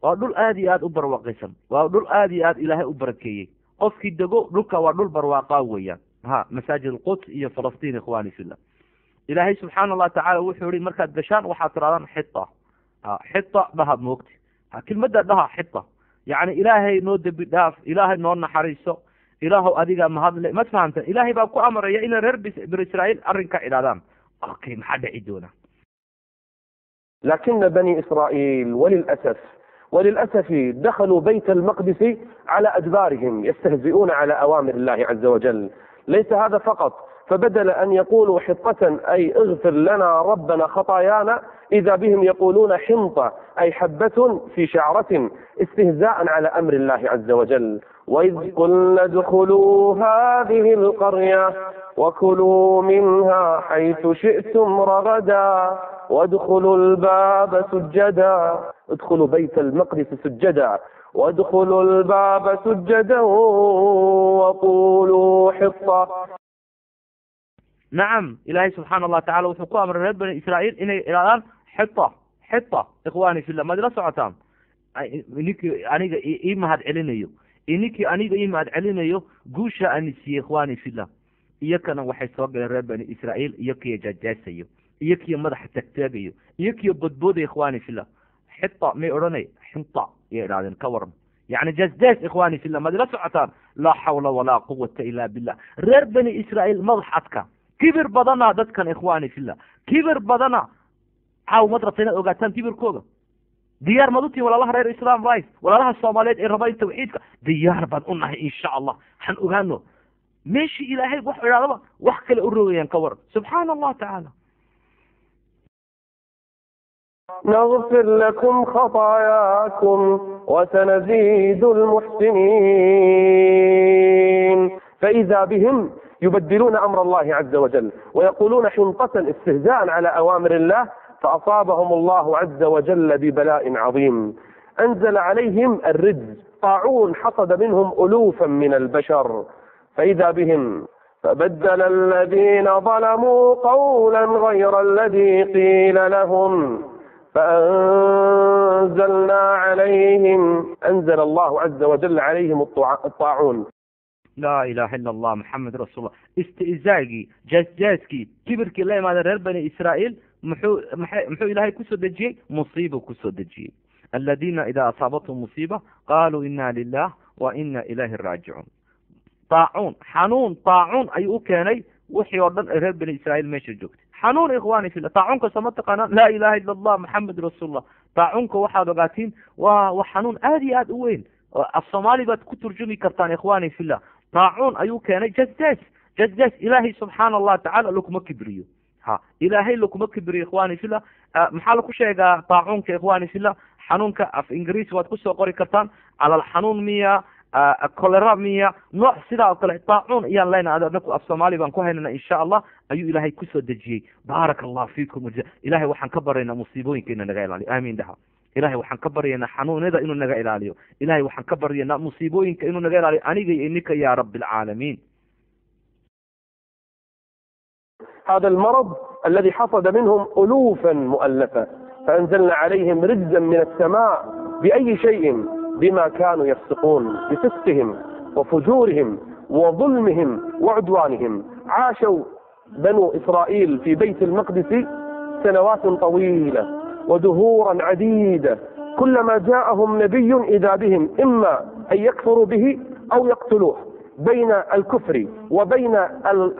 waa dhul aad iyo aad u barwaaqaysan waa dhul aad iyo aad ilaahay u barakeeyey qofkii dego dhulka waa dhul barwaaqaa weeyaan masaajid alquds iyo falastiin ikhwaani fillah ilaahay subxaana allah tacaala wuxuu yihi markaad gashaan waxaad tirahdaan xita xita dhaha moogti kelmadda dhaha xita yacni ilaahay noo dembi dhaaf ilaahay noo naxariiso ilaahow adiga mahadle ma fahamtan ilaahay baa ku amaraya inay reer bani israa'iil arrinka idhahdaan okay maxaa dhici doona لكن بني إسرائيل وللأسف دخلوا بيت المقدس على أدبارهم يستهزئون على أوامر الله عز وجل. ليس هذا فقط، فبدل أن يقولوا حطة أي اغفر لنا ربنا خطايانا، إذا بهم يقولون حنطة أي حبة في شعرة استهزاء على أمر الله عز وجل. وإذ قلنا ادخلوا هذه القرية وكلوا منها حيث شئتم رغدا وادخلوا الباب سجدا. ادخلوا بيت المقدس سجدا وادخلوا الباب سجدا وقولوا حطة. نعم، إلهي سبحان الله تعالى وحكو أمر رب بني إسرائيل إني الآن حطة إخواني في الله ما درسوا عتام إنك أنيق إيما هاد علينيو إنك أنيق إيما هاد علينيو قوشة أنسي إخواني في الله إياكنا وحي سوق رب بني إسرائيل إياك يجاجاسيو إياك مدح تكتابيو إياك بدبود إخواني في الله حطة ميروني حنطة يا كورم يعني جزداس إخواني في الله ما درسوا عتام لا حول ولا قوة إلا بالله. رب بني إسرائيل مضحتك كبر بدنا دتكن إخواني في الله كبر بدنا عاو مدرسنا أوجاتان كبر كوجا ديار مدوتي ولا الله غير إسلام رايس ولا الله الصوماليات الرباين توحيدك ديار بدنا إن شاء الله حن أوجانو ماشي إلهي وح إلى الله وحكي الأرويان كور سبحان الله تعالى. نغفر لكم خطاياكم وسنزيد المحسنين. فإذا بهم يبدلون أمر الله عز وجل ويقولون حنطة استهزاء على أوامر الله، فأصابهم الله عز وجل ببلاء عظيم. أنزل عليهم الرجز، طاعون حصد منهم ألوفا من البشر. فإذا بهم فبدل الذين ظلموا قولا غير الذي قيل لهم فأنزل الله عز وجل عليهم الطاعون. لا إله إلا الله محمد رسول الله. استئزاقي جزجازكي كبركي الله ما رب بني إسرائيل محو إلهي كسو دجي مصيبة كسو دجي الذين إذا أصابتهم مصيبة قالوا إنا لله وإنا إليه الراجعون. طاعون حنون طاعون أي كاني وحي وردن رب بني إسرائيل ماشي جوكت حنون إخواني في الله. طاعونك سمتق أنا لا إله إلا الله محمد رسول الله. طاعونك واحد وقاتين وحنون آدي وين الصومالي بات كترجمي كرتان إخواني في الله. طاعون أيو كان جزاس إلهي سبحان الله تعالى لكم كبريو إلهي لكم كبريو إخواني في الله. محالكو شيء طاعونك إخواني في الله حنونك في إنجليز واتكسو قوري كرتان على الحنون 100 كوليرا 100 نوع سيدا وكله طاعون إيان لينا هذا نكو الصومالي بانكوهيننا إن شاء الله أيو إلهي كسو دجي. بارك الله فيكم إلهي وحن كبرنا مصيبوين كينا نغير علي آمين دها. إلهي وحن كبرينا حنون هذا إنه نجا إلى إلهي وحن كبرينا مصيبوين كإنه نجا إلى أني إنك يا رب العالمين. هذا المرض الذي حصد منهم ألوفا مؤلفة، فأنزلنا عليهم رجزا من السماء بأي شيء بما كانوا يفسقون بفسقهم وفجورهم وظلمهم وعدوانهم. عاشوا بنو إسرائيل في بيت المقدس سنوات طويلة ودهورا عديدة، كلما جاءهم نبي إذا بهم إما أن يكفروا به أو يقتلوه. بين الكفر وبين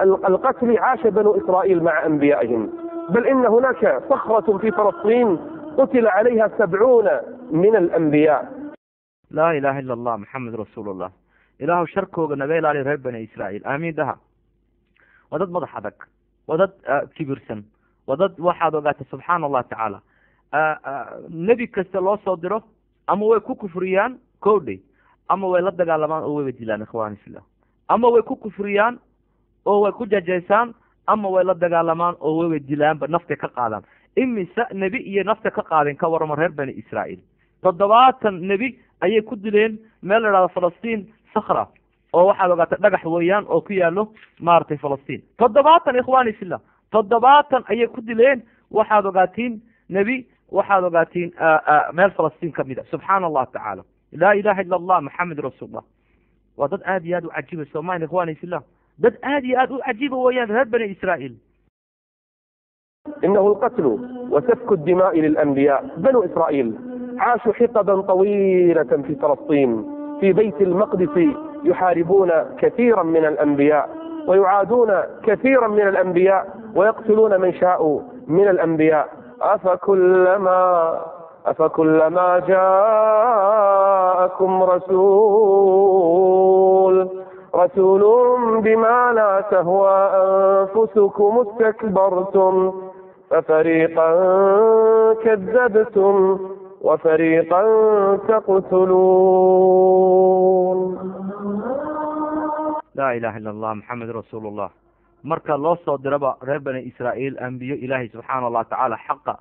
القتل عاش بنو إسرائيل مع أنبيائهم. بل إن هناك صخرة في فلسطين قتل عليها 70 من الأنبياء. لا إله إلا الله محمد رسول الله. إله شركه نبيل على رب بني إسرائيل آمين دها. ودد مضحدك ودد كبرسن ودد واحد وقات سبحان الله تعالى. نبي كست الله صدره أما ويكو كفريان كودي أما ويلد دجالمان أو ويدلان إخواني في الله. أما ويكو كفريان أو ويكو جاجسان أما ويلد دجالمان أو ويدلان بنفط كقادم. إمي نبي نفط كقادم كور مرهر بني إسرائيل. تضباط النبي أي كدلين مال على فلسطين صخرة أو واحد وقت دجح ويان أو كيالو مارتي فلسطين. تضباط إخواني في الله. تضباط أي كدلين واحد وقتين نبي واحد وقاتين مال فلسطين كميدة. سبحان الله تعالى. لا إله إلا الله محمد رسول الله. وضد آديات عجيبة سومين إخواني في الله. ضد آديات عجيبة ويان هاد بني إسرائيل. إنه القتل وسفك الدماء للأنبياء. بنو إسرائيل عاشوا حقبا طويلة في فلسطين في بيت المقدس يحاربون كثيرا من الأنبياء ويعادون كثيرا من الأنبياء ويقتلون من شاءوا من الأنبياء. أفكلما جاءكم رسول بما لا تهوى أنفسكم استكبرتم ففريقا كذبتم وفريقا تقتلون. laa ilaha illa allah maxamed rasuulullah. marka loo soo diraba reer bani israa'iil ambiyo ilaahay subxaana allahu tacaala xaqa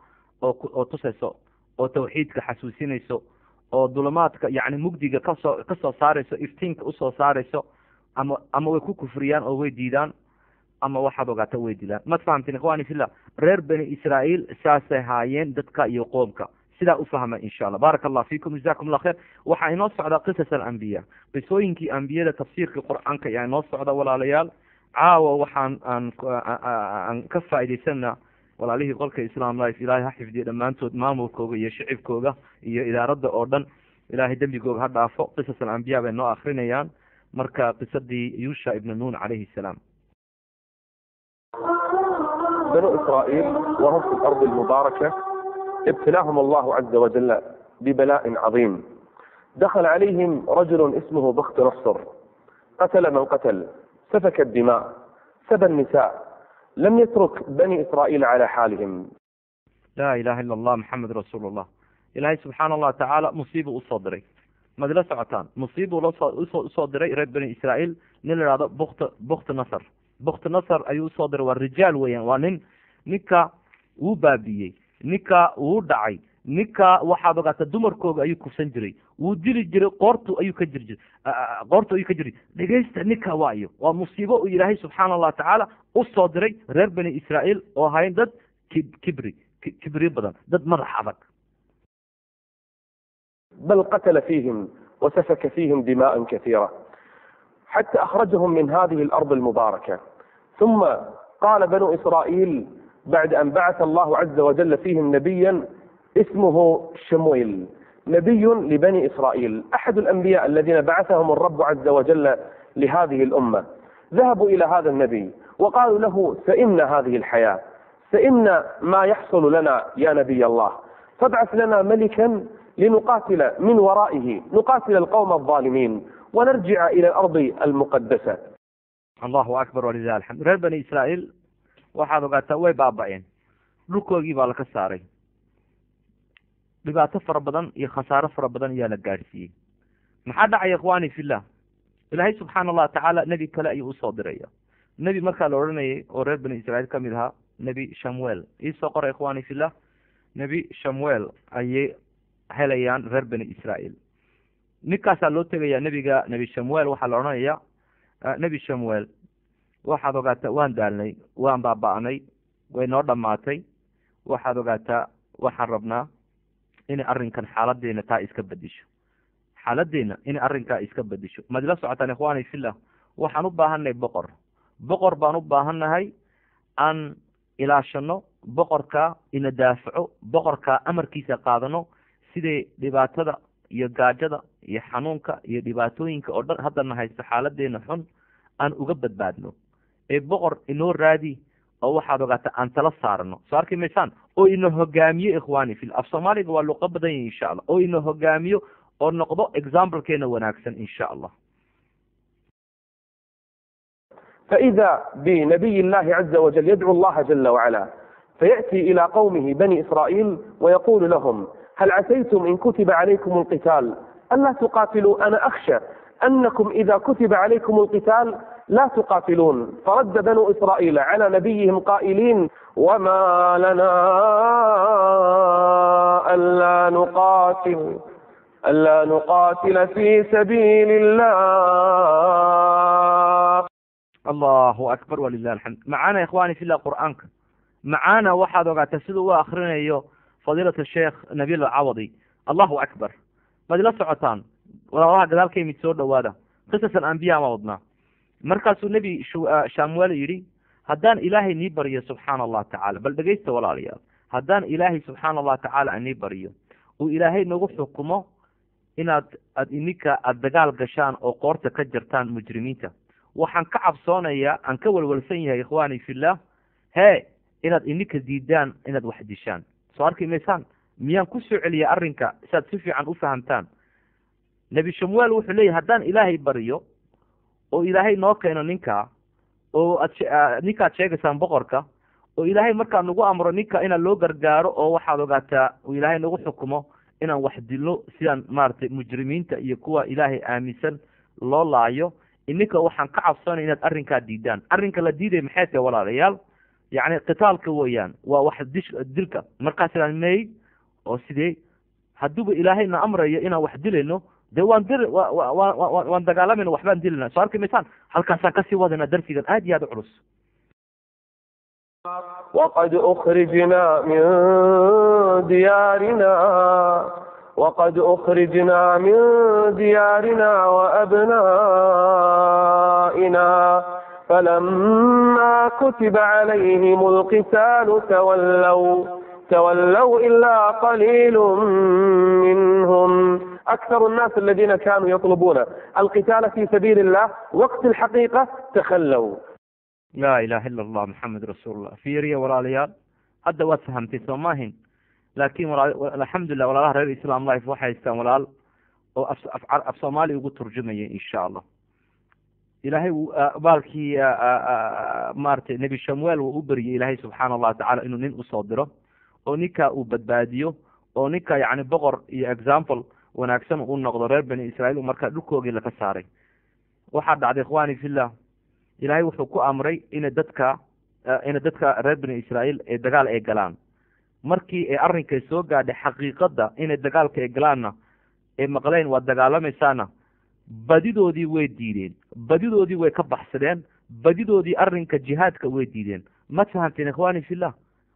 oo tusayso oo tawxiidka xasuusinayso oo dulumaadka yani mugdiga kasoo saarayso iftiinka usoo saarayso ama way ku kufriyaan oo way diidaan ama waxaad ogaata way dilaan. mad fahamtin ikhwani fillah, reer bani israa'iil saasay haayeen dadka iyo qoomka. sidaa ufahma insha allah. baaraka allah fiikum, jazakum allah khair. waxaa inoo socda qisas alambiya, qisooyinkii ambiyada, tafsiirka qur-aanka ayaa inoo socda walaalayaal. caawa waxaan aan ka faa'idaysana walaalihii qolka islam life, ilaahay ha xifdiyo dhammaantood, maamulkooga iyo shicibkooga iyo idaaradda oo dhan, ilaahay dembigooga ha dhaafo. qisas alambiya bay noo akrinayaan. marka qisadii yusha ibn nun calayhi salaam. بنو إسرائيل وهم في الأرض المباركة ابتلاهم الله عز وجل ببلاء عظيم. دخل عليهم رجل اسمه بخت نصر، قتل من قتل، سفك الدماء، سبى النساء، لم يترك بني إسرائيل على حالهم. لا إله إلا الله محمد رسول الله. إلهي سبحان الله تعالى مصيبة أصدري مدلا سعتان مصيبة أصدري رب بني إسرائيل نل هذا بخت نصر. بخت نصر أيو صدر والرجال وين وانين نكا وبابيي نكا ودعي نكا waxaad ogaata dumarkooga ayuu kufsan jiray, wuu dili jiray, qoortu ayuu ka jiri dhegaysta ninka waayo. waa musiibo uu ilaahay subxaana allah tacaala u soo diray reer bani israa'iil oo ahayn dad kibriyo badan, dad madax adag. بل قتل فيهم وسفك فيهم دماء كثيرة حتى أخرجهم من هذه الأرض المباركة. ثم قال بنو إسرائيل بعد أن بعث الله عز وجل فيهم نبيا اسمه شمويل، نبي لبني إسرائيل، أحد الأنبياء الذين بعثهم الرب عز وجل لهذه الأمة. ذهبوا إلى هذا النبي وقالوا له سئمنا هذه الحياة، سئمنا ما يحصل لنا يا نبي الله، فابعث لنا ملكا لنقاتل من ورائه، نقاتل القوم الظالمين ونرجع إلى الأرض المقدسة. الله أكبر ولله الحمد. reer bani israa'iil waxaad ogaataa way baaba'een, dhulkoogii baa laka saaray, dhibaato fara badan iyo khasaaro fara badan ayaa la gaadhsiiyey. maxaa dhacaya ikhwani fillah? ilaahay subxaana allah tacaala nebi kale ayuu usoo diraya. nebi markaa la odhanayay oo reer bani israa'iil ka mid ahaa, nebi shamuel. iisoo qora ikhwani fillah, nebi shamuel ayay helayaan reer bani israa'iil. ninkaasaa loo tegayaa nebiga nebi shamuel. waxaa la odhanaya nebi shamuel, waxaad ogaataa waan daalnay, waan baaba'nay, way noo dhammaatay. waxaad ogaataa waxaan rabnaa inay arrinkan xaaladeena taa iska bedisho, xaaladeena inay arrinkaa iska bedisho. maad ila socotaan ikhwani fillah? waxaan u baahannahay boqor baan u baahannahay aan ilaashano, boqorkaa ina daafaco, boqorkaa amarkiisa qaadano, siday dhibaatada iyo gaajada iyo xanuunka iyo dhibaatooyinka oo dhan haddana haysto xaaladeena xun aan uga badbaadno. ee boqor inoo raadi oo waxaad ogaata aan tala saarano. soo arki maysaan? oo ina hogaamiyo ikhwani fil af soomaaliga waa luqa badan yahi insha allah. oo ina hogaamiyo oo noqdo examplekeena wanaagsan insha allah. فإذا بنبي الله عز وجل يدعو الله جل وعلا فيأتي إلى قومه بني إسرائيل ويقول لهم هل عسيتم إن كتب عليكم القتال ألا تقاتلوا؟ أنا أخشى أنكم إذا كتب عليكم القتال لا تقاتلون. فرد بنو إسرائيل على نبيهم قائلين وما لنا ألا نقاتل في سبيل الله. الله أكبر ولله الحمد. معانا يا إخواني في الله قرآنك معانا واحد وقعت تسدوا وآخرين أيوه فضيلة الشيخ نبيل العوضي. الله أكبر. مدلا سعطان والله قدال كي متسور دوادا قصص الأنبياء موضنا مركز النبي شاموال يري هدان إلهي نيبريه سبحان الله تعالى. بل دقيست ولا ريال هدان إلهي سبحان الله تعالى أن نيبريه وإلهي نقف حكمه إن إنك الدقال قشان أو قورت كجرتان مجرمينك وحن كعب صونيا أن كول ولسين يا إخواني في الله هاي إنك ديدان إنك وحديشان. soo arki maysaan miyaan ku soo celiya arrinka siaad si fiican u fahamtaan nebi shamuel wuxuu leeyahy haddaan ilaahay baryo oo ilaahay noo keeno ninkaa oo ninkaad sheegaysaan boqorka oo ilaahay markaa nagu amro ninka inaan loo gargaaro oo waxaad ogaataa uu ilaahay nagu xukumo inaan wax dilno sidaan maaragtay mujrimiinta iyo kuwa ilaahay aaminsan loo laayo ininka waxaan ka cabsanay inaad arrinkaa diidaan arrinka la diiday maxay tahay walaalayaal yacni qitaalka weeyaan waa wax dilka markaas inaan may oo sidee hadduuba ilaahayna amrayo inaan wax dilayno dee waan dagaalamayna waxbaan dilayna soo arki maysaan halkaasaan kasii wadayna darsigan aad iyo aad u culus وقد أخرجنا من ديارنا وأبنائنا فلما كتب عليهم القتال تولوا إلا قليل منهم أكثر الناس الذين كانوا يطلبون القتال في سبيل الله وقت الحقيقة تخلوا. لا إله إلا الله محمد رسول الله فيريا ولا ليال هذا واتفهمتي سوماهن لكن الحمد لله ولا رأي الإسلام الله يفوح يستان ولا أف صومالي يقول ترجمة إن شاء الله إلهي بالكي مارت نبي شمويل وأبري إلهي سبحان الله تعالى إنه نين أصدره ونكا وبدباديو ونكا يعني بقر example وناكسن ونقدر رب بني إسرائيل ومركا لكوغي لك ساري وحد عد إخواني في الله ilaahay wuxuu ku amray ina dadka reer bani israa'iil ee dagaal ay galaan markii ay arrinkay soo gaadhay xaqiiqada inay dagaalka ay galaanna ay maqleen waa dagaalamaysaana badidoodii way diideen badidoodii way ka baxsadeen badidoodii arrinka jihaadka way diideen ma fahamteen ikhwaani fillah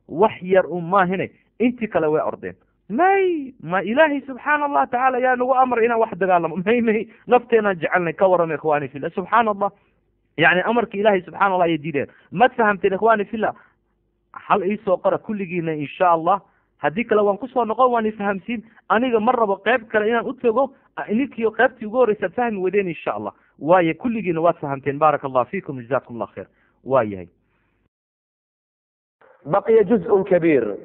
wax yar maahine intii kale way ordeen ma ilaahay subxaana allah tacaala yaa nagu amray inaan wax dagaalamo may nafteenaan jecelnay ka warama ikhwaani fillah subxaana allah يعني أمرك إلهي سبحان الله يدينه ما تفهمت إخواني في الله حل إيسو قرأ كل جينا إن شاء الله هديك لو أنقصوا نقواني فهمسين أنا مرة بقيب كلا إنا أتفقوا إنك يقيبت يقول رسال فهم ودين إن شاء الله وايه كل جينا واتفهمتين بارك الله فيكم جزاكم الله خير وايه بقي جزء كبير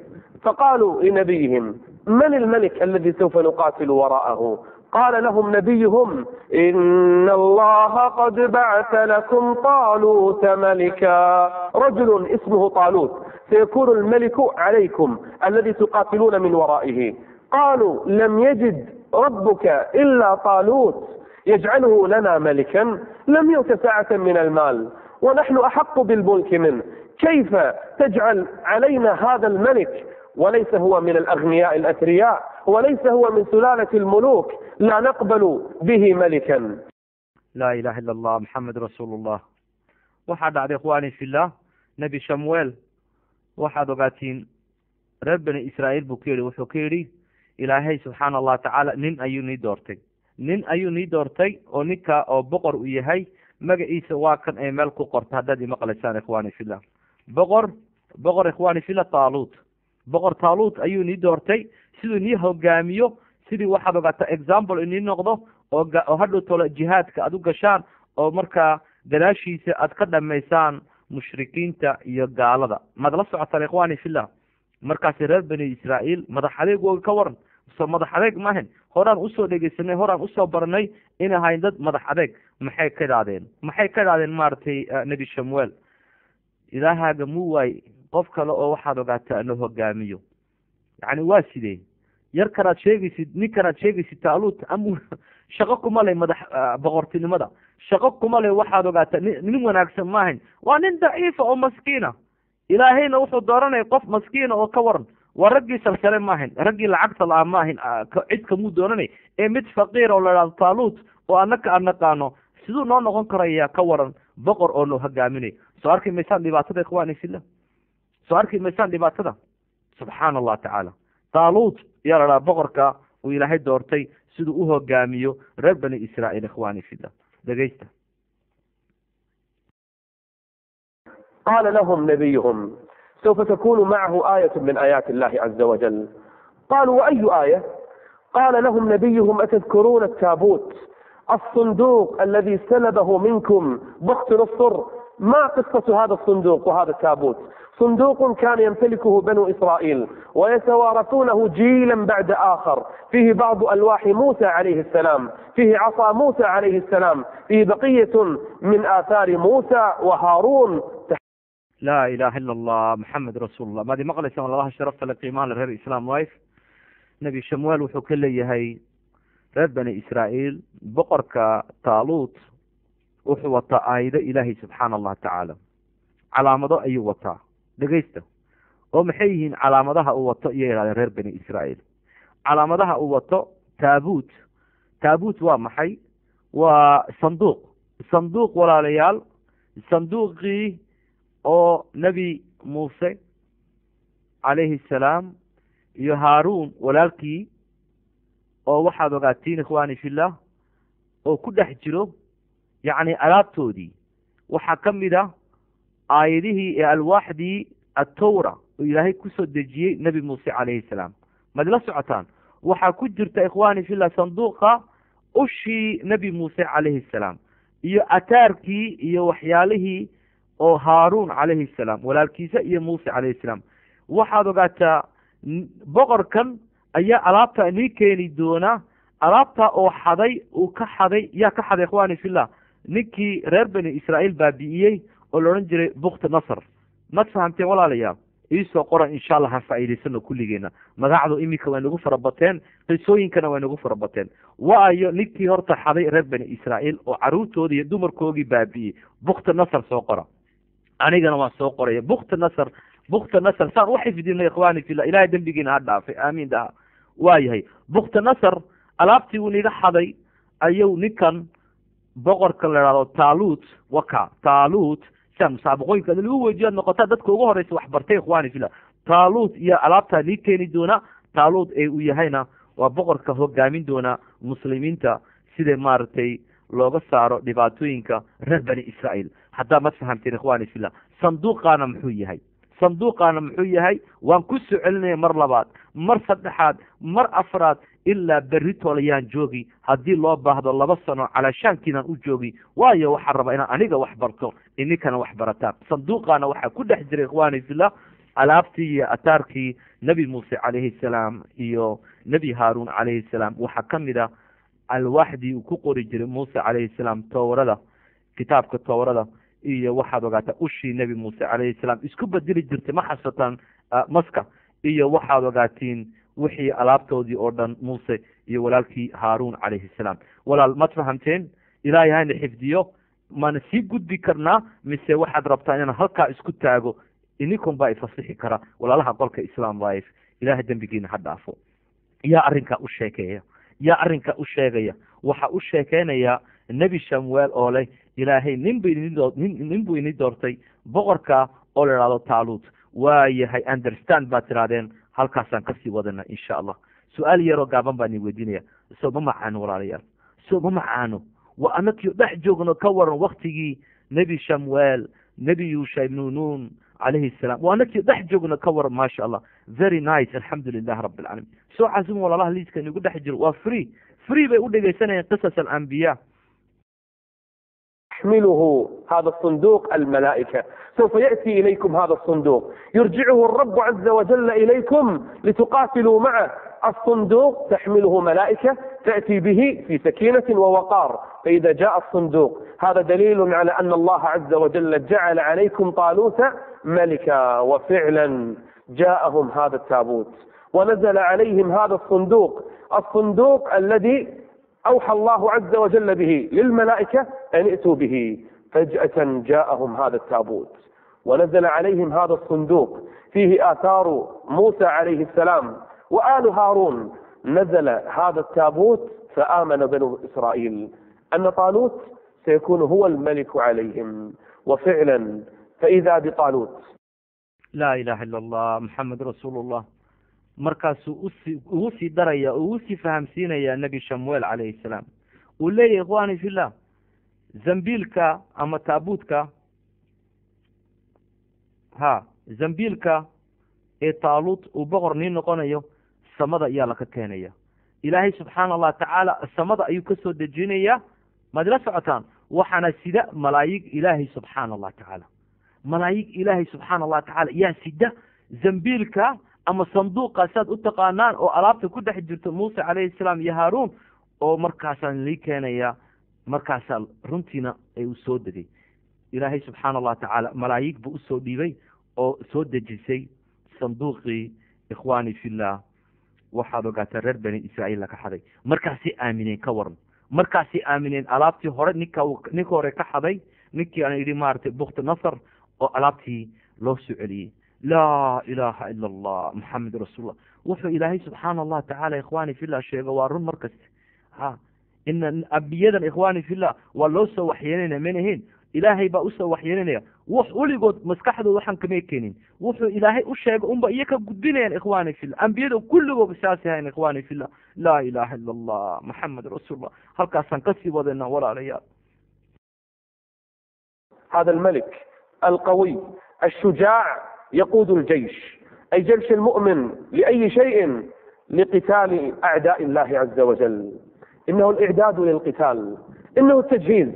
فقالوا لنبيهم من الملك الذي سوف نقاتل وراءه قال لهم نبيهم إن الله قد بعث لكم طالوت ملكا رجل اسمه طالوت سيكون الملك عليكم الذي تقاتلون من ورائه قالوا لم يجد ربك إلا طالوت يجعله لنا ملكا لم يؤت ساعة من المال ونحن أحق بالملك منه كيف تجعل علينا هذا الملك وليس هو من الأغنياء الأثرياء وليس هو من سلالة الملوك لا نقبل به ملكا. لا إله إلا الله محمد رسول الله. waxaa dhacday ikhwaani fillah nebi shamuel waxaad ogaatiin reer bani israa'iil buu ka yidhi wuxuu ka yidhi ilaahay subxaana allah tacaala nin ayuu nii doortay oo ninka oo boqor u yahay magaciisa waa kan ay meel ku qorta haddaad imaqlaysaan ikhwaani fillah boqor ikhwaani fillah taaluut boqor taaluut ayuu nii doortay siduu nii hogaamiyo sidii waxaad ogaataa example inii noqdo oo hadhow tolo jihaadka aad u gashaan oo markaa gadaashiisa aad ka dhamaysaan mushrikiinta iyo gaalada maad la socotaan ikhwaani fillah markaasi reer bani israa'iil madax adeegooga ka waran soo madax adeeg maahan horaan usoo dhegeysanay horaan usoo baranay in ahayn dad madax adeeg maxay ka idhahdeen maaragtay nebi shamuel ilaahaaga muu waay qof kale oo waxaad ogaataa la hogaamiyo yacni waa sidee yarkanaad sheegaysid ninkanaad sheegaysid taaluut ama shaqo kuma leh madax boqortinimada shaqo kuma leh waxaad ogaataa nin wanaagsan maahayn waa nin daciifa oo maskiina ilaahayna wuxuu dooranaya qof maskiina oo ka waran waa raggii salsale maahayn raggii lacagta la-aan maahayn cid kamuu doonanay ee mid faqiir oo la idhahdo taaluut oo annaka aan naqaano siduu noo noqon karaya ka waran boqor oo noo hogaaminay soo arki maysaan dhibaatada ikhwaani fillah soo arki maysaan dhibaatada subxaana allah tacaala taaluut yaa la dhaha boqorka uu ilaahay doortay siduu u hogaamiyo reer bani israa'iil ikhwaani fillah dhegeysta قال لهم نبيهم سوف تكون معه آية من آيات الله عز وجل قالوا وأي آية قال لهم نبيهم أتذكرون التابوت الصندوق الذي سلبه منكم بخت نصر ما قصة هذا الصندوق وهذا التابوت؟ صندوق كان يمتلكه بنو إسرائيل ويتوارثونه جيلا بعد آخر، فيه بعض ألواح موسى عليه السلام، فيه عصا موسى عليه السلام، فيه بقية من آثار موسى وهارون. لا إله إلا الله محمد رسول الله. maadi maqlaysaan walaalaha sharafta le qiimaha le reer islaam wife nebi shamuel wuxuu ka leeyahay reer bani israa'iil boqorka taaluut wuxuu wataa aayado ilaahay subxaana allahu tacaala, calaamado ayuu wataa. dhegaysta oo maxay yihiin calaamadaha uu wato iyo yidhahdeen reer bani israa'iil. calaamadaha uu wato taabuut waa maxay? waa sanduuq walaalayaal, sanduuqii oo nebi muuse calayhi salaam iyo haaruun walaalkii oo waxaad ogaatiin ikhwaani fillah oo ku dhex jiro yacni alaabtoodii. waxaa ka mid a aayadihii ee alwaaxdii atowra oo ilaahay kusoo dejiyey nebi muuse calayhi salaam. maad la socotaan? waxaa ku jirta ikhwaani fillah sanduuqa ushii nebi muuse calayhi salaam iyo ataarkii iyo waxyaalihii oo haaruun calayhi salaam walaalkiisa iyo muuse calayhi salaam. waxaad ogaataa boqorkan ayaa alaabta inii keeni doona. alaabta oo xaday uu ka xaday yaa ka xaday ikhwaani fillah ninkii reer bani israa'iil baabi'iyey oo la odhan jiray bukti nasr. mad fahamteen walaalayaal? iisoo qoran insha allah ha faa'iidaysano kulligeena. magacdu iminka way nagu farabateen, qisooyinkana way nagu farabateen. waayo ninkii horta xaday reer bani israa'iil oo caruurtoodii iyo dumarkoogii baabi'iyey? bukti nasr soo qora. anigana waan soo qoraya bukti nasr saan uxifdina ikhwaani fillah. ilahay dembigiina ha dhaafay, aamiin dhaha. waayahay bukti nasr alaabtii uu niga xaday ayuu ninkan boqorka la idhahdo taaluut siaan musaabaqooyinka lagu weydiiyaad noqotaa dadka ugu horeysa wax bartay ikhwaani fillah. taaluut iyo alaabtaa nii keeni doona. taaluut ee uu yahayna waa boqorka hogaamin doona muslimiinta sida maaragtay looga saaro dhibaatooyinka reer bani israa'iil. haddaa mad fahamteen ikhwaani fillah. sanduuqaana muxuu yahay? waan ku soo celinaya mar labaad, mar saddexaad, mar afraad, ilaa berri toolayaan joogi. haddii loo baahdo 2 sano calaashaankiinaan u joogi. waayo waxaan rabaa inaan aniga wax barto, ininkana wax barataan. sanduuqaana waxaa ku dhex jira ikhwaani fillah alaabtii iyo ataarkii nebi muuse calayhi salaam iyo nebi haaruun calayhi salaam. waxaa ka mid a alwaaxdii uu ku qori jiray muuse calayhi salaam towrada, kitaabka towrada, iyo waxaad ogaataa ushii nebi muuse calayhi salaam isku bedeli jirtay ma xasataan maska. iyo waxaad ogaatiin wixii alaabtoodii oo dhan muuse iyo walaalkii haaruun calayhi salaam. walaal mad fahamteen? ilaahay hayna xifdiyo. mana sii gudbi karnaa mise waxaad rabtaa inaan halkaa isku taago? ininkun baa ifasixi kara walaalaha qolka islaam wife. ilaahay dembigiina ha dhaafo. yaa arrinkaa u sheekeeya? yaa arrinkaa u sheegaya? waxaa u sheekeynaya nebi shamuel oo leh ilaahay nin buu ini doortay boqorka oo la idhahdo taaluut. waayahay understand baad tirahdeen. halkaasaan kasii wadana insha allah. su-aal yaroo gaaban baan idin weydiinaya. soo ma macaano walaalayaal? soo ma macaano? waa anakio dhex joogno ka waran waktigii nebi shamuel, nebi yuusha ibnu nuun calayhi salaam. waa anakio dhex joogno ka waran. maasha allah, very nice, alxamdu lilah rabbi alcaalamiin. soo casumo walaalaha liiska inagu dhex jiro. waa free bay u dhegaysanayeen qisas alambiya. يحمله هذا الصندوق الملائكة. سوف يأتي إليكم هذا الصندوق، يرجعه الرب عز وجل إليكم لتقاتلوا معه. الصندوق تحمله ملائكة تأتي به في سكينة ووقار. فإذا جاء الصندوق هذا دليل على أن الله عز وجل جعل عليكم طالوت ملكا. وفعلا جاءهم هذا التابوت ونزل عليهم هذا الصندوق الذي أوحى الله عز وجل به للملائكة أن ائتوا به. فجأة جاءهم هذا التابوت ونزل عليهم هذا الصندوق فيه آثار موسى عليه السلام وآل هارون. نزل هذا التابوت فآمن بنو إسرائيل أن طالوت سيكون هو الملك عليهم. وفعلا فإذا بطالوت. لا إله إلا الله محمد رسول الله. markaasuu ugu sii daraya ugu sii fahamsiinaya nebi shamuel calayhi salaam. uu leeyahy ikhwaani fillah, zambiilka ama taabuutka zambiilka ee taaluut uu boqor nii noqonayo samada ayaa laka keenaya. ilaahay subxaana allah tacaala samada ayuu ka soo dejinaya. maad la socotaan? waxaana sida malaa'ig ilaahay subxaana allah tacaala malaa'ig ilaahay subxaana allah tacaala yaa sida zambiilka ama sanduuqaasaad u taqaanaan oo alaabta ku dhex jirto muuse calayhi salaam iyo haaruun oo markaasaan lii keenaya markaasaa runtiina ay u soo degay ilaahay subxaana allah tacaala malaa'ig buu usoo dhiibay oo soo dejisay sanduuqii ikhwaani fillah waxaad ogaataa reer bani israa'iil laga xaday markaasay aamineen ka waran markaasay aamineen alaabtii hore ninka hore ka xaday ninkii aan yidhi maaragtay bukti nasar oo alaabtii loo soo celiyey laa ilaaha ila allah maxamed rasuulullah wuxuu ilaahay subxaana allah tacaala ikhwaani fillah sheego waa run markasta ha ina ambiyadan ikhwaani fillah waa loo soo waxyeelanaya manahayn ilaahay baa usoo waxyeelanaya wax weligood maskaxdooda waxaan kamay keenin wuxuu ilaahay u sheegay unba iyo ka gudbinayaan ikhwaani fillah ambiyada kulligood saas ahayn ikhwaani fillah laa ilaaha ila allah maxamed rasuulullah halkaasaan kasii wadayna walaalayaal هذا الملك القوي الشجاع يقود الجيش أي جيش المؤمن لأي شيء لقتال أعداء الله عز وجل إنه الإعداد للقتال إنه التجهيز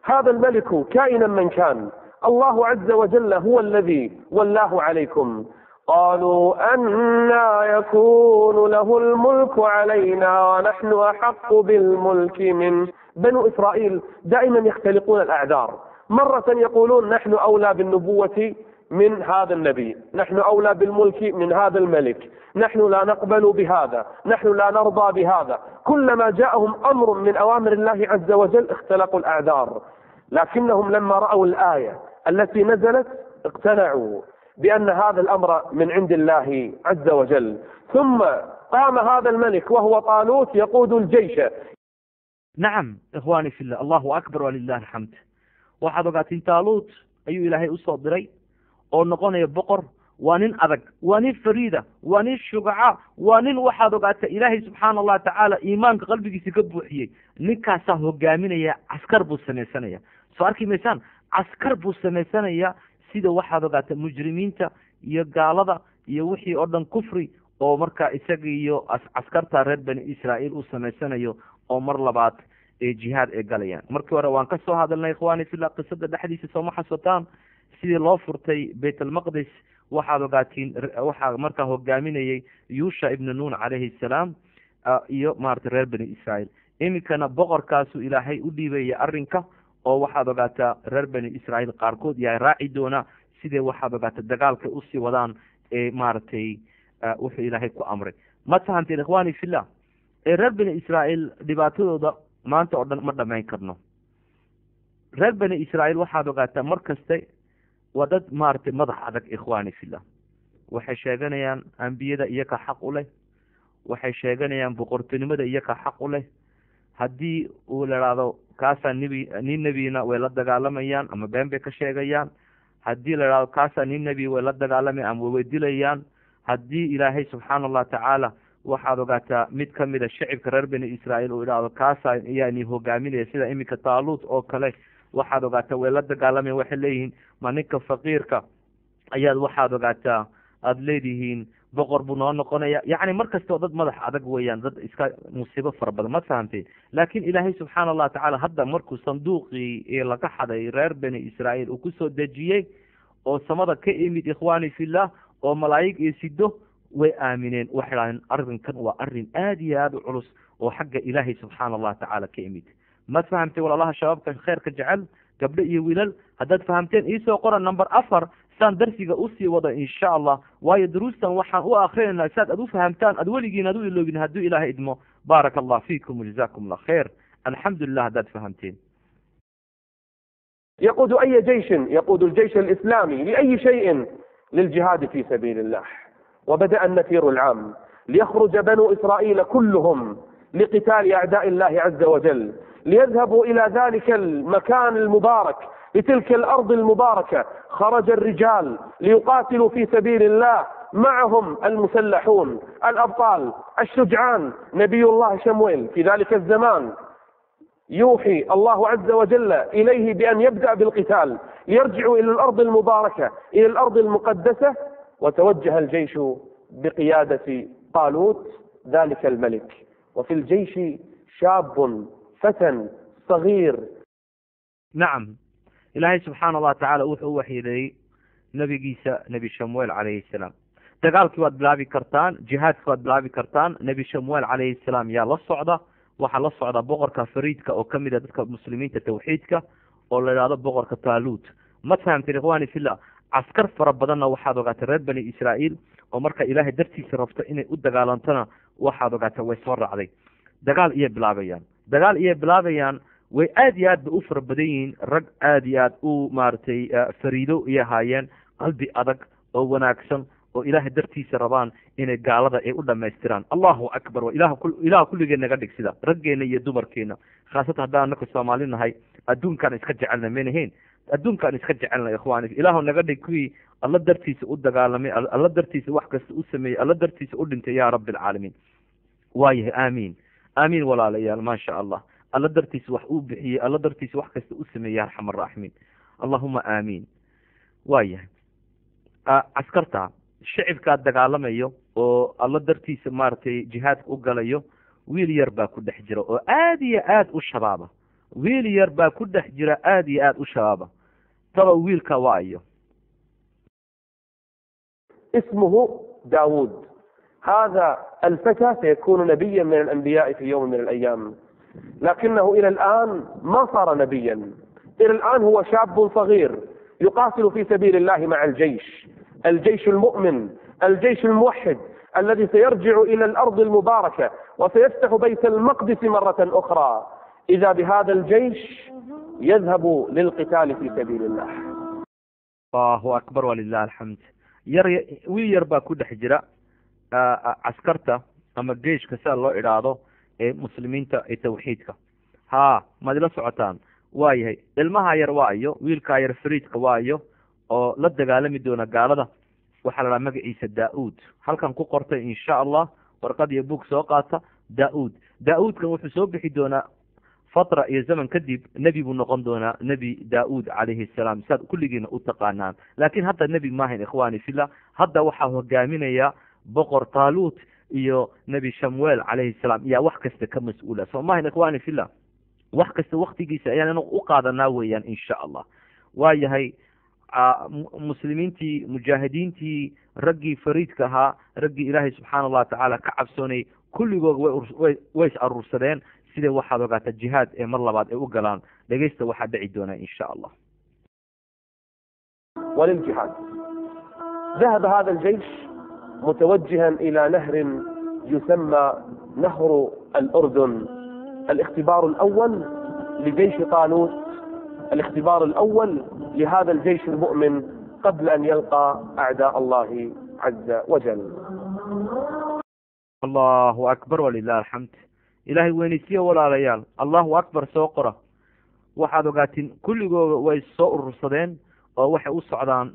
هذا الملك كائنا من كان الله عز وجل هو الذي ولاه عليكم قالوا أنى يكون له الملك علينا ونحن أحق بالملك من بنو إسرائيل دائما يختلقون الأعذار مرة يقولون نحن أولى بالنبوة من هذا النبي نحن أولى بالملك من هذا الملك نحن لا نقبل بهذا نحن لا نرضى بهذا كلما جاءهم أمر من أوامر الله عز وجل اختلقوا الأعذار لكنهم لما رأوا الآية التي نزلت اقتنعوا بأن هذا الأمر من عند الله عز وجل ثم قام هذا الملك وهو طالوت يقود الجيش. نعم إخواني في الله الله أكبر ولله الحمد waxaad ogaatiin taaluut ayuu ilaahay usoo diray oo noqonaya boqor waa nin adag waa nin fariida waa nin shugaca waa nin waxaad ogaata ilaahay subxaana allah tacaala iimaanka qalbigiisa ka buuxiyey ninkaasaa hogaaminaya caskar buu samaysanaya soo arki maysaan caskar buu samaysanaya sida waxaad ogaata mujrimiinta iyo gaalada iyo wixii oo dhan kufri oo markaa isaga iyo caskarta reer bani israa'iil uu samaysanayo oo mar labaad jihaad ay galayaan markii hore waan ka soo hadalnay ikhwaani fillah qisada dhexdiisa sooma xasuutaan sidii loo furtay bayt almaqdis waxaad ogaatiin waxaa markaa hogaaminayay yuusha ibnu nuun calayhi salaam iyo maaragtay reer bani israa'iil iminkana boqorkaasuu ilaahay u dhiibaya arrinka oo waxaad ogaataa reer bani israa'iil qaarkood yahay raaci doona sidee waxaad ogaata dagaalkay usii wadaan ee maaragtay wuxuu ilaahay ku amray ma tahanteen ikhwaani fillah ee reer bani israa'iil dhibaatadooda maanta oo dhan ma dhamayn karno reer bani israa'iil waxaad ogaataa mar kaste waa dad maaragtay madax adag ikhwaani fillah waxay sheeganayaan ambiyada iyaka xaq u leh waxay sheeganayaan boqortinimada iyaka xaq u leh haddii uu la idhaahdo kaasaa nin nebina way la dagaalamayaan ama been bay ka sheegayaan haddii la idhahdo kaasaa nin nebi way la dagaalamayaan ama way dilayaan haddii ilaahay subxaana allah tacaala waxaad ogaataa mid ka mida shacibka reer bani israa'iil uu idhaahdo kaasaa yaani hogaaminaya sida iminka taaluut oo kale waxaad ogaataa way la dagaalamayan waxay leeyihiin ma ninka faqiirka ayaad waxaad ogaataa aada leedihiin boqor buu noo noqonaya yacni mar kastao dad madax adag weeyaan dad iska musiibo fara badan ma fahamtay laakiin ilaahay subxaana allah tacaala hadda markuu sanduuqii ee laga xaday reer bani israa'iil uu kusoo dejiyey oo samada ka imid ikhwaani fillah oo malaa'ig iyo sido way aamineen waxay dhahdeen arrinkan waa arrin aada iyo aada u culus oo xagga ilaahay subxaana allah tacaala ka imid ma fahamtay walaalaha shabaabka khayrka jecel gabdho iyo wiilal haddaad fahamteen iisoo qora number 4 saan darsiga usii wada insha allah waayo duruustan waxaan u akrinaynaa saad aad u fahamtaan aad weligiin aad u iloobin hadduu ilaahay idmo baaraka allah fiikum wajazakum allah khayr alxamdulilah haddaad fahamteen يقود أي جيش يقود الجيش الإسلامي لأي شيء للجهاد في سبيل الله وبدأ النفير العام ليخرج بنو إسرائيل كلهم لقتال أعداء الله عز وجل ليذهبوا إلى ذلك المكان المبارك لتلك الأرض المباركة خرج الرجال ليقاتلوا في سبيل الله معهم المسلحون الأبطال الشجعان نبي الله شمويل في ذلك الزمان يوحي الله عز وجل إليه بأن يبدأ بالقتال ليرجعوا إلى الأرض المباركة إلى الأرض المقدسة وتوجه الجيش بقيادة طالوت ذلك الملك وفي الجيش شاب فتى صغير nacam ilaahay subxaana allahu tacaala wuxuu u waxyeeleeyey nebigiisa nebi shamuel calayhi salaam dagaalkii waad bilaabi kartaan jihaadki waad bilaabi kartaan nebi shamuel calayhi salaam yaa la socda waxaa la socda boqorka fariidka oo kamid a dadka muslimiinta tawxiidka oo la idhahdo boqorka taaluut ma fahamteen ikhwani fillah caskar fara badanna waxaad ogaatay reer bani israa'iil oo marka ilaahay dartiisa rabto inay u dagaalantona waxaad ogaatay way soo raacday dagaal iyay bilaabayaan way aad iyo aad ba u fara badan yihiin rag aad iyo aad u maaragtay fariido iyo haayeen qalbi adag oo wanaagsan oo ilaahay dartiisa rabaan inay gaalada ay u dhamaystiraan allahu akbar ilaha kulligeen naga dhig sida raggeena iyo dumarkeena khaasatan haddaan anaka soomaali nahay adduunkaan iska jecelna maynahayn adduunkaan iska jecelna ikhwaani ilaahu naga dhig kuwii alla dartiisa u dagaalamay alla dartiisa wax kasta u sameeyey alla dartiisa u dhintay ya rabbi alcaalamiin waayahay aamiin walaalayaal maasha allah alla dartiisa wax uu bixiyey alla dartiisa wax kasta u sameeyey arxam araaximiin allahuma aamiin waayahay caskarta shicibkaa dagaalamayo oo alla dartiisa maaragtay jihaadka u galayo wiil yar baa ku dhex jira oo aad iyo aad u shabaaba wiil yar baa ku dhex jira aad iyo aad u shabaaba taba wiilka waa iyo اسمه داود. هذا الفتى سيكون نبيا من الأنبياء في يوم من الأيام، لكنه إلى الآن ما صار نبيا. إلى الآن هو شاب صغير يقاتل في سبيل الله مع الجيش المؤمن، الجيش الموحد الذي سيرجع إلى الأرض المباركة وسيفتح بيت المقدس مرة أخرى. إذا بهذا الجيش يذهب للقتال في سبيل الله. الله أكبر ولله الحمد. wiil yar baa ku dhex jira caskarta ama geeshka sia loo idhaahdo ee muslimiinta ee tawxiidka maad ila socotaan waayahay ilmaha yar waa iyo wiilkaa yar fariidka waa iyo oo la dagaalami doona gaalada waxaa la dhaha magaciisa daa-uud halkan ku qortay insha allah warqad iyo bug soo qaata daa-uudkan wuxuu soo bixi doonaa fatra iyo zaman kadib nebi buu noqon doonaa nebi daa-uud calayhi salaam saad kulligiina u taqaanaan laakiin hadda nebi maahayn ikhwani fillah hadda waxaa hogaaminaya boqor taaluut iyo nebi shamuel calayhi salaam iyaa wax kasta ka mas-uula soo maahayn ikhwani fillah wax kasta waktigiisa ayaan inu u qaadanaa weeyaan insha allah waayahay muslimiintii mujaahidiintii raggii fariidka ahaa raggii ilaahay subxaana allahu tacaala ka cabsoonayay kulligood way is aruursadeen sida waxaad ogaata jihaad ee mar labaad ay u galaan dhegeysta waxaa dhici doonaa insha allah. وللجهاد ذهب هذا الجيش متوجها إلى نهر يسمى نهر الأردن. الاختبار الأول لجيش طالوت، الاختبار الأول لهذا الجيش المؤمن قبل أن يلقى أعداء الله عز وجل. الله أكبر ولله الحمد. ilaahay weynaysiya walaalayaal allahu akbar soo qora waxaad ogaatiin kulligooda way soo urursadeen oo waxay u socdaan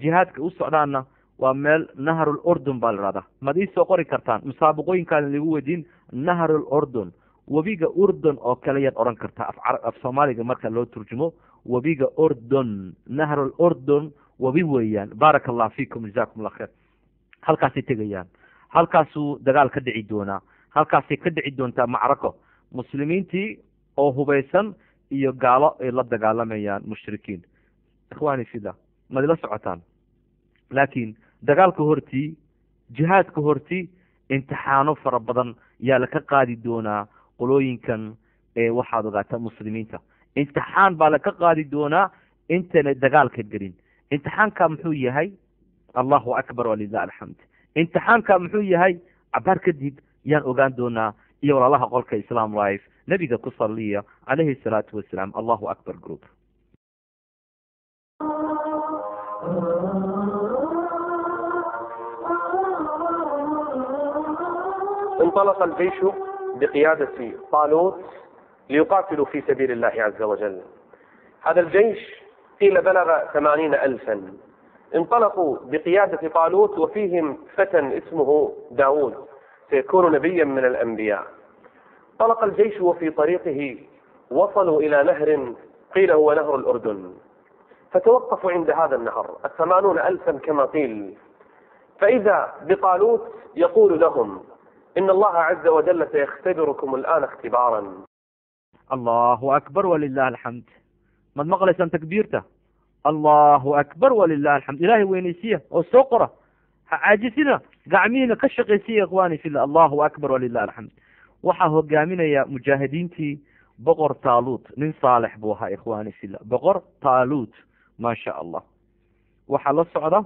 jihaadka u socdaanna waa meel naharul urdun baa la ihahdaa maad ii soo qori kartaan musaabaqooyinkaana lagu weydiin naharul urdun webiga urdun oo kale yaad odhan kartaa af soomaaliga marka loo turjumo webiga urdun naharul urdun webi weeyaan baaraka allah fiikum jazakum allah khair halkaasay tegayaan halkaasuu dagaal ka dhici doonaa halkaasay ka dhici doontaa macrako muslimiintii oo hubaysan iyo gaalo ay la dagaalamayaan mushrikiin ikhwani fillah maad ila socotaan laakiin dagaalka hortii jihaadka hortii imtixaano fara badan yaa laka qaadi doonaa qolooyinkan ee waxaad ogaataa muslimiinta imtixaan baa laka qaadi doonaa intayna dagaalka gelin imtixaanka muxuu yahay allahu akbar walilah alxamd imtixaanka muxuu yahay cabaar kadib yaan ogaan doonaa iyo walaalaha qolka islam life nabiga ku saliya calayhi salaatu wasalaam allahu akbar group. انطلق الجيش بقيادة طالوت ليقاتلوا في سبيل الله عز وجل. هذا الجيش قيل بلغ 80,000. انطلقوا بقيادة طالوت وفيهم فتى اسمه داود سيكون نبيا من الأنبياء. انطلق الجيش وفي طريقه وصلوا إلى نهر قيل هو نهر الأردن، فتوقفوا عند هذا النهر 80,000 كما قيل، فإذا بطالوت يقول لهم إن الله عز وجل سيختبركم الآن اختبارا. الله أكبر ولله الحمد. mad maqlaysaan takbiirta allahu akbar walilahi alxamd ilaahay weynaysiya oo soo qora ha caajisina gacmihiina ka shaqaysiya ikhwani fillah allahu akbar walilahi alxamd waxaa hogaaminaya mujaahidiintii boqor taaluut nin saalex buu ahaa ikhwani fillah boqor taaluut ma sha allah waxaa la socda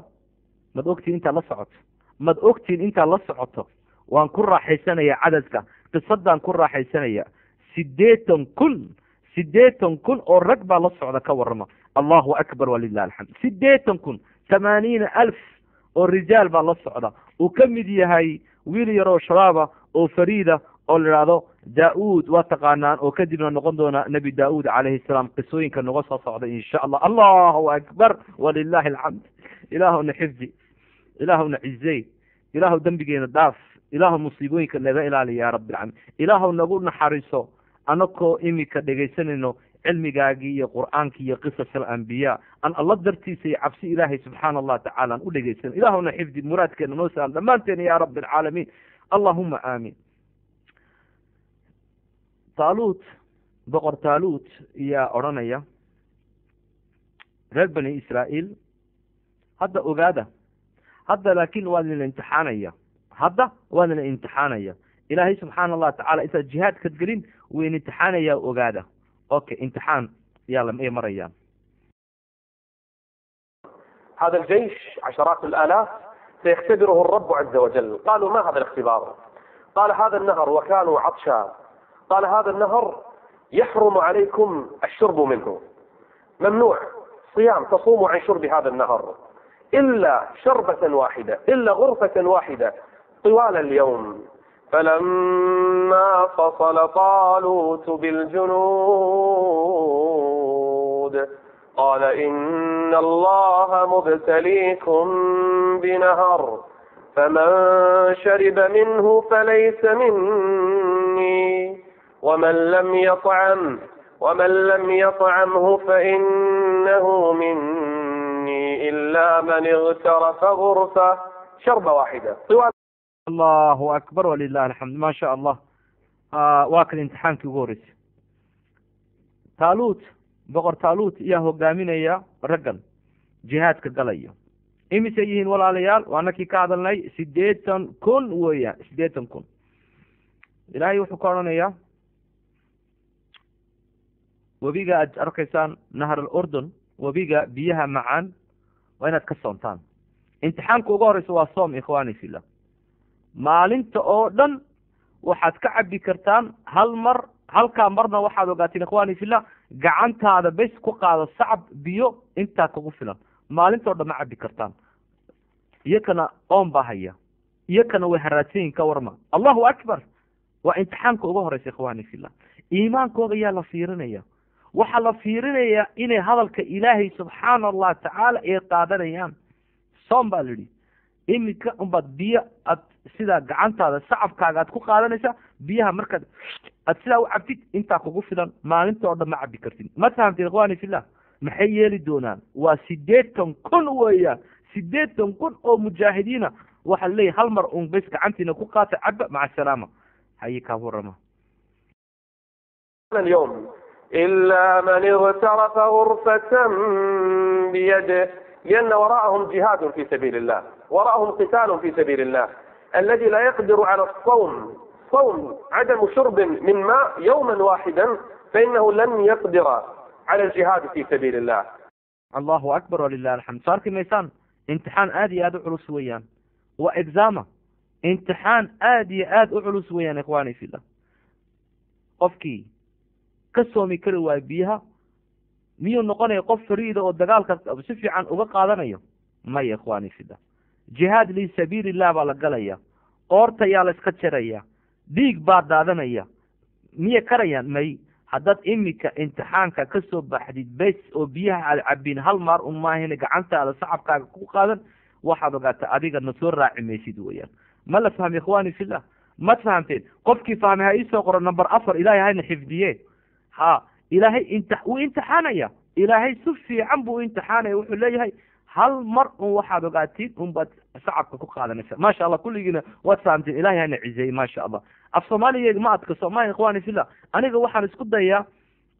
mad ogtiin intaa la socoto mad ogtiin intaa la socoto waan ku raaxaysanaya cadadka qisadaan ku raaxaysanaya 80,000 oo rag baa la socda ka warama allahu akbar walilahi alxamd 80,000 oo rijaal baa la socda uu ka mid yahay wiil yaroo shabaaba oo fariida oo la idhaahdo da-uud waa taqaanaan oo kadibna noqon doona nebi da-uud calayhi salaam qisooyinka noga soo socda insha allah allahu akbar walilahi alxamd ilaahuna xifdi ilaahuna cizey ilaahu dembigeena dhaaf ilaahu musiibooyinka naga ilaaliya ya rabbi alcaalamiin ilaahu nagu naxariiso anakoo imika dhegaysanayno cilmigaagii iyo qur'aankii iyo qisas alambiyaa aan alla dartiisa iyo cabsi ilaahay subxaana allah tacaala aan u dhegaysano ilaahuna xifdi muraadkeena noo saaran dhammaanteena ya rabbi alcaalamiin allahuma aamin taaluut boqor taaluut ayaa odhanaya reer bani israa'iil hadda ogaada hadda laakin waa nila imtixaanaya hadda waa nila imtixaanaya ilaahay subxaana allah tacala intaad jihaadkad gelin wayn imtixaanaya ogaada okay امتحان يلا ايه مريان هذا الجيش عشرات الآلاف سيختبره الرب عز وجل. قالوا ما هذا الاختبار؟ قال هذا النهر وكانوا عطشا. قال هذا النهر يحرم عليكم الشرب منه، ممنوع صيام تصوموا عن شرب هذا النهر إلا شربة واحدة إلا غرفة واحدة طوال اليوم. فلما فصل طالوت بالجنود قال إن الله مبتليكم بنهر فمن شرب منه فليس مني ومن لم يطعمه فإنه مني إلا من اغترف غرفة شربة واحدة طوال. الله أكبر ولله الحمد ما شاء الله. واكل امتحان كيغوريس تالوت بقر تالوت يا هوغامينيا رجل جهاد كغليا إمسا يهين ولا ليال وانا كي كادلناي 8,000 ويا 8,000 إلهي وحكورنيا وبيغا أركيسان نهر الأردن وبيغا بيها معان وين تكسونتان امتحان كيغوريس وصوم إخواني في الله maalinta oo dhan waxaad ka cabi kartaan halkaa marna waxaad ogaatiin ikhwani fillah gacantaada bes ku qaado sacab biyo intaa kugu filan maalinta oo dhan ma cabi kartaan iyakana oon baa haya iyakana way haraadsayin ka warma allahu akbar waa imtixaanka ugu horeysa ikhwani fillah iimaankooda yaa la fiirinaya waxaa la fiirinaya inay hadalka ilaahay subxaana allah tacaala ay qaadanayaan soom baa lidhi iminka unbaad biyo aad sidaa gacantaada sacabkaaga aad ku qaadanaysa biyaha markaad aad sidaa u cabtid intaa kugu filan maalinta oo dhan ma cabi kartid ma fahamtid ikhwani fillah maxay yeeli doonaan waa 8,000 weeyaan 8,000 oo mujaahidiina waxaa leeyahay hal mar un bes gacantiina ku qaata caba maca salaama haye kaa warama اليوم إلا من اغترف غرفة بيده لأن وراءهم جهاد في سبيل الله، وراءهم قتال في سبيل الله. الذي لا يقدر على الصوم عدم شرب من ماء يوما واحدا فإنه لن يقدر على الجهاد في سبيل الله. الله أكبر ولله الحمد. صار كميسان امتحان آدي آد أعلس ويان وإجزامة امتحان آدي آد أعلس ويان إخواني في الله. قفكي كسومي كروا بيها miyuu noqonaya qof fariida oo dagaalka si fiican uga qaadanayo maya ikhwani fida jihaad li sabiilillah baa la galaya qoorta yaa la iska jaraya dhiig baa daadanaya miya karayaan may haddaad imika imtixaanka ka soo baxdid bes oo biyaha aad cabin hal maar un maahina gacantaada sacabkaaga ku qaadan waxaad ogaata adiga na soo raaci maysid weeyaan ma la fahmi ikhwani fillah ma fahamteen qofkii fahmay ha iisoo qoro number 4 ilaahay hayna xifdiye ha ilaahay wuu imtixaanaya ilaahay si fiican buu imtixaanaya wuxuu leeyahay hal mar un waxaad ogaatiin unbaad sacabka ku qaadanaysa maasha allah kulligiina waad fahamteen ilaahay hana cizeeyey maasha allah af soomaaliyeed ma adka soomaaliya ikhwani fillah aniga waxaan isku dayaa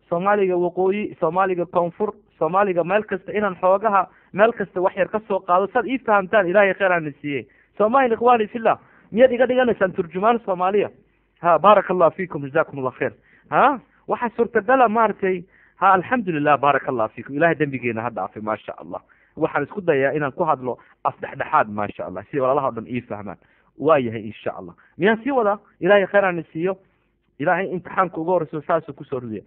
soomaaliga waqooyi, soomaaliga koonfur, soomaaliga meel kasta inaan xoogaha meel kasta wax yar ka soo qaado saad ii fahamtaan ilaahay khayr aana siiyey. soomahin ikhwani fillah, miyaad iga dhiganaysaan turjumaan soomaaliya? ha baaraka allah fiikum, jazakum allah khayr. ha waxaa suurtagala maaragtay ha alxamdulilah, baaraka allah fiikum, ilahay dembigeena ha dhaafay maasha allah. waxaan isku dayaa inaan ku hadlo afdhexdhexaad maasha allah, si walaalaha o dhan ii fahmaan. waa yahay insha allah. miyaan sii wadaa? ilaahay khayr aana siiyo. ilaahay imtixaanka uga horeyso saasuu kusoo ridiya.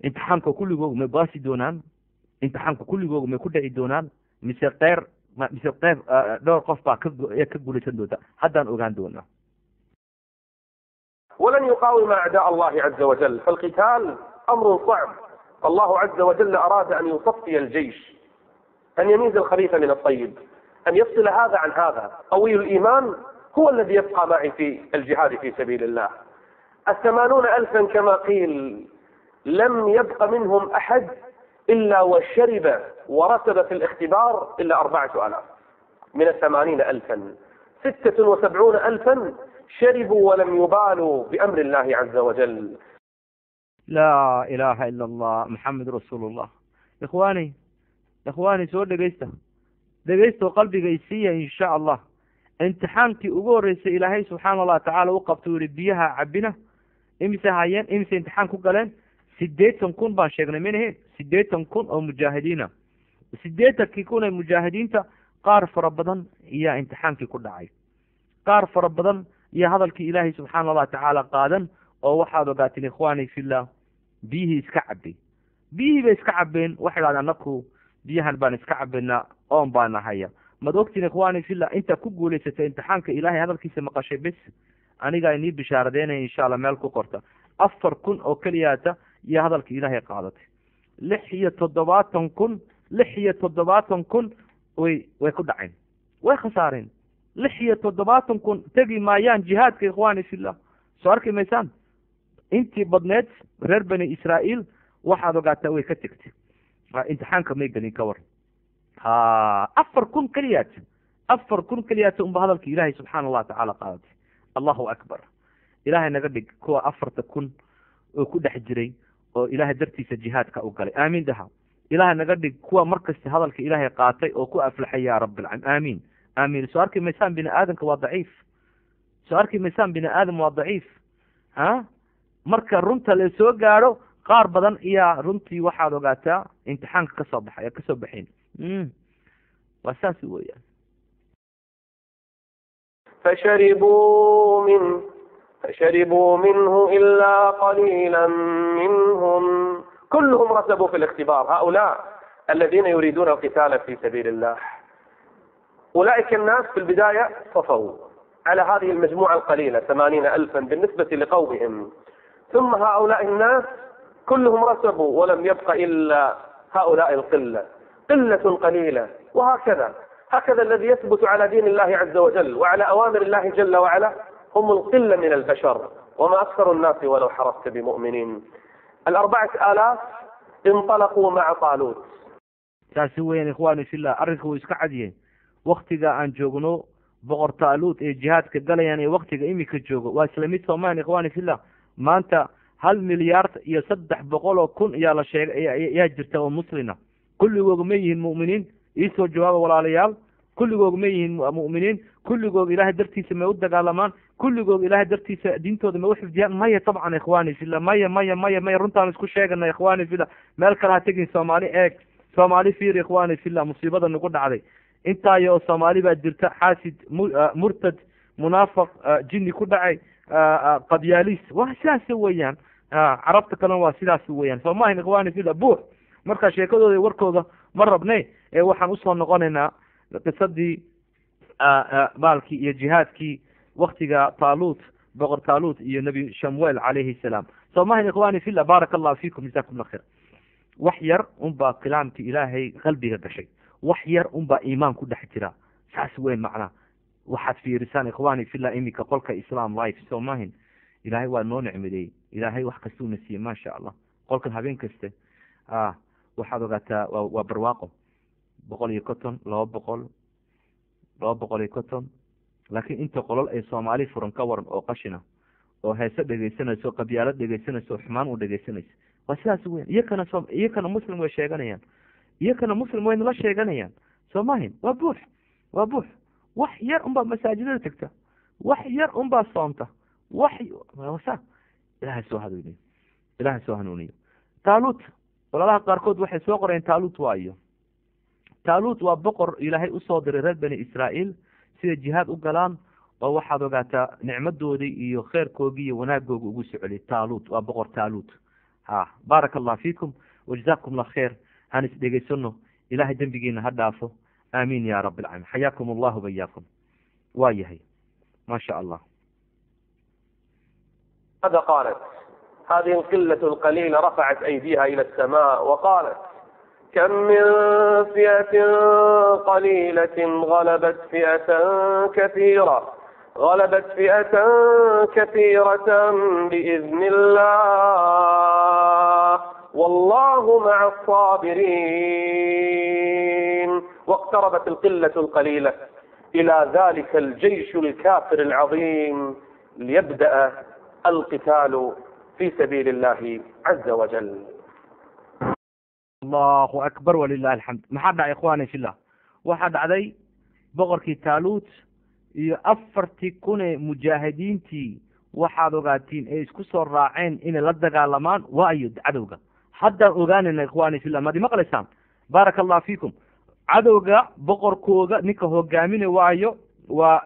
imtixaanka kulligooga may baasi doonaan? imtixaanka kulligooga may ku dhici doonaan? mise qeyr mise qeyb dhowr qof baa ka guulaysan doonta? haddaan ogaan doonaa. ولن يقاوم أعداء الله عز وجل، فالقتال أمر صعب. الله عز وجل أراد أن يصفي الجيش، أن يميز الخبيث من الطيب، أن يفصل هذا عن هذا. قوي الإيمان هو الذي يبقى معي في الجهاد في سبيل الله. 80,000 كما قيل لم يبق منهم أحد إلا وشرب ورسب في الاختبار إلا 4,000 من 80,000. 76,000 شربوا ولم يبالوا بأمر الله عز وجل. لا إله إلا الله محمد رسول الله. إخواني سؤال dhegaysta qalbiga isiiya insha allah. imtixaankii ugu horeysay ilaahay subxaana allah tacaala u qabta yidhi biyaha cabina. imise hayeen, imise imtixaan ku galeen? 80,000 baan sheegnay minahe, 80,000 oo mujaahidiina. 80,000 kun ee mujaahidiinta qaar fara badan ayaa imtixaankii ku dhacay. qaar fara badan iyo hadalkii ilaahay subxaana allah tacaala qaadan, oo waxaad ogaatiin ikhwaani fillah biyihii iska cabay. biyihii bay iska cabeen. waxay idhahdeen anaku biyahan baan iska cabaynaa, oon baa nahaya. mad ogtiin ikhwaani fillah intaa ku guulaysatay imtixaanka ilaahay hadalkiisa maqashay bes, aniga inii bishaaradeynaya insha allah meel ku qorta. 4,000 oo keliyaata iyo hadalka ilaahay qaadatay. 76,000 way ku dhaceen, way khasaareen. 76,000 tegi maayaan jihaadka ikhwaani fillah. soo arki maysaan? intii badneed reer bani israa'iil waxaad ogaataa way ka tegtay. imtixaanka may gelin ka war. 4,000 keliyaata, 4,000 keliyaata unba hadalka ilaahay subxaana allah tacaala qaadatay. allahu akbar. ilaahay naga dhig kuwa 4,000 oo ku dhex jiray oo ilaahay dartiisa jihaadka u galay. aamiin dhaha. ilaahay naga dhig kuwa markasta hadalka ilaahay qaatay oo ku aflaxay ya rabbi alcaalamiin. aamiin aamiin. soo arki maysaan bini aadamka waa daciif. soo arki maysaan bini aadam waa daciif. marka runta la soo gaadho qaar badan iyaa runtii waxaad ogaataa imtixaanka kasoo baxay kasoo baxeen. waa saas weeyaan. فشربوا منه إلا قليلا منهم كلهم رسبوا في الاختبار. هؤلاء الذين يريدون القتال في سبيل الله، أولئك الناس في البداية صفوا على هذه المجموعة القليلة 80,000 بالنسبة لقومهم، ثم هؤلاء الناس كلهم رسبوا ولم يبق إلا هؤلاء القلة، قلة قليلة. هكذا الذي يثبت على دين الله عز وجل وعلى أوامر الله جل وعلا هم القلة من البشر، وما أكثر الناس ولو حرصت بمؤمنين. 4,000 انطلقوا مع طالوت. taasi weeyaan ikhwaani fillah, arrinku wuu iska cadiyey. waktiga aan joogno boqor taaluut ee jihaadka galayaan iyo waktiga imika joogo waa isla mid soomaan ikhwaani fillah. maanta 1,300,000,000 ayaa la sheegay ayaa jirta oo muslina. kulligooga ma yihiin mu'miniin? iisoo jawaaba walaalayaal. kulligooga ma yihiin mu'miniin? kulligooga ilaahay dartiisa may u dagaalamaan? kulligooga ilaahay dartiisa diintooda may u xifdiyaan? maya tabcan ikhwaani fillah, maya runtaan isku sheegana ikhwaani fillah. meel kale ha tegin. soomaali eeg, soomaali fiir ikhwaani fillah, musiibada nagu dhacday intaayo oo soomaali baa jirta. xaasid, murtad, munaafiq, jinni ku dhacay, qabyaalis. waa sidaas weeyaan. carabta kalena waa sidaas weeyaan. soo maahin ikhwaani fillah buux. marka sheekadooda iyo warkooda ma rabne ee waxaan usoo noqonaynaa qisadii maalkii iyo jihaadkii waktiga taaluut, boqor taaluut iyo nebi shamuel calayhi salaam. soo maahin ikhwaani fillah, baaraka allahu fiikum, jazakum allah khayr. wax yar unbaa kalaamkii ilaahay qalbiga gashay. wax yar unbaa iimaan ku dhex jira. saas weyn macnaa. waxaad fiirisaan ikhwaani fillah iminka qolka islam life. soo maahin ilaahay waa noo nicmadeeyey. ilaahay wax kastuuna siiyey maasha allah. qolkan habeen kaste waxaad ogaataa waa barwaaqo. 150, 200, laakiin inta qolol ay soomaali furan ka waran oo qashina oo heese dhegaysanayso, qabyaalad dhegaysanayso, xumaan u dhegaysanayso. waa sidaas weyn. iyakana muslim way sheeganayaan, iyakana muslim way nala sheeganayaan, soo maahin. waa buux wax yar unbaa masaajidada tegta, wax yar unbaa soomta, sa ilahay soo hanuuniyo. taalut walaalaha qaarkood waxay soo qoreen taalut waa iyo taalut waa boqor ilaahay usoo diray reer bani israa'iil sida jihaad u galaan, oo waxaad ogaataa nicmadoodii iyo kheyrkoogii iyo wanaagooga ugu socoliy. taalut waa boqor taalut. baaraka allah fiikum wajazakum allah khayr. han is dhegaysano, ilahay dembigiina ha dhaafo. aamiin ya rabbi alcaalamiin. xayaakum allahu bayaakum. waa yahay ma sha allah. ماذا قالت؟ هذه القلة القليلة رفعت أيديها إلى السماء وقالت: كم من فئة قليلة غلبت فئة كثيرة بإذن الله والله مع الصابرين. واقتربت القلة القليلة إلى ذلك الجيش الكافر العظيم ليبدأ القتال في سبيل الله عز وجل. الله أكبر ولله الحمد. maxaa dhacay ikhwaani fillah? waxaa dhacday boqorkii taaluut iyo 40,000 mujaahidiintii waxaad ogaatiin ay isku soo raaceen inay la dagaalamaan waayo cadowga. haddaan ogaanayna ikhwaani fillah, maad maqlaysaan? baaraka allah fiikum. cadowga boqorkooga ninka hogaaminay waayo waa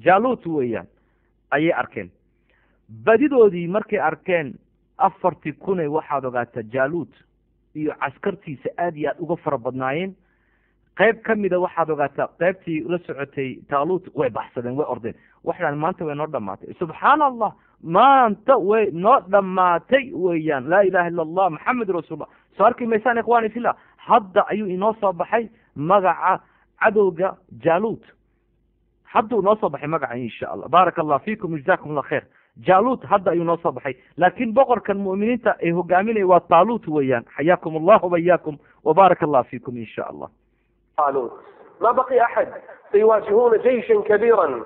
jaaluut weeyaan. ayay arkeen badidoodii markay arkeen 40,000 waxaad ogaataa jaaluut iyo caskartiisa aad iyo aad uga fara badnaayeen. qayb ka mida waxaad ogaataa qaybtii la socotay taaluut way baxsadeen, way ordeen. waxaan maanta way noo dhamaatay. subxaan allah, maanta way noo dhamaatay weeyaan. laa ilaha illa allah maxamed rasuulullah. soo arki maysaan ikhwaani fillah? hadda ayuu inoo soo baxay magaca cadowga jaaluut. hadduu inoo soo baxay magaca insha allah. baaraka allah fiikum jazakum allah khayr. jaaluut hadda ayuu noo soo baxay, laakiin boqorkan mu'miniinta ay hogaaminaya waa taaluut weeyaan. xayaakum allah wabayaakum wabaaraka allah fiikum insha allah. طالوت ما بقي أحد، سيواجهون جيشا كبيرا.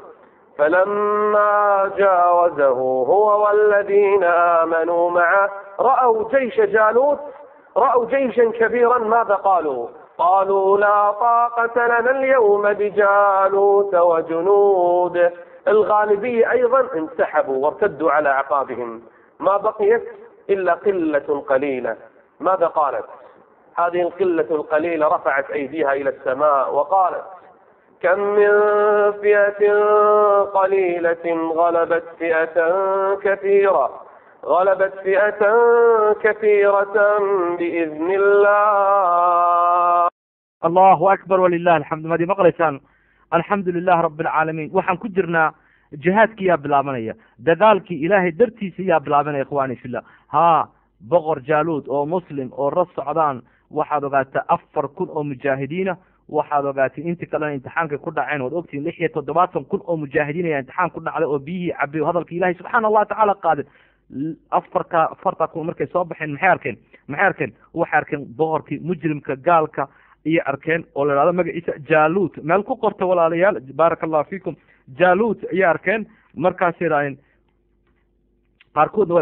فلما جاوزه هو والذين آمنوا معه رأوا جيش جالوت، رأوا جيشا كبيرا. ماذا قالوا؟ قالوا لا طاقة لنا اليوم بجالوت وجنوده. الغالبية أيضا انسحبوا وارتدوا على أعقابهم. ما بقيت إلا قلة قليلة. ماذا قالت؟ هذه القلة القليلة رفعت أيديها إلى السماء وقالت: كم من فئة قليلة غلبت فئة كثيرة بإذن الله. الله أكبر ولله الحمد. مادي مقلسان الحمد لله رب العالمين. waxaan ku jirnaa jihaadkii yaa bilaabanaya, dagaalkii ilaahay dartiisa yaa bilaabanaya ikhwaani fillah. boqor jaaluud oo muslim oo ras socdaan waxaad ogaataa 4,000 oo mujaahidiina. waxaad ogaatay intii kalena imtixaankay ku dhaceen. waad ogtiin 76,000 oo mujaahidiin ayaa imtixaan ku dhacday oo biyihii cabay oo hadalkii ilaahay subxaana allah tacaala qaaday. 4,000 markay soo baxeen maxay arkeen? waxay arkeen boqorkii mujrimka gaalka iyo arkeen oo la ihahdo magaciisa jaaluut. meel ku qorta walaalayaal, baaraka allah fiikum. jaaluut ayay arkeen. markaasay idhahdeen qaarkoodna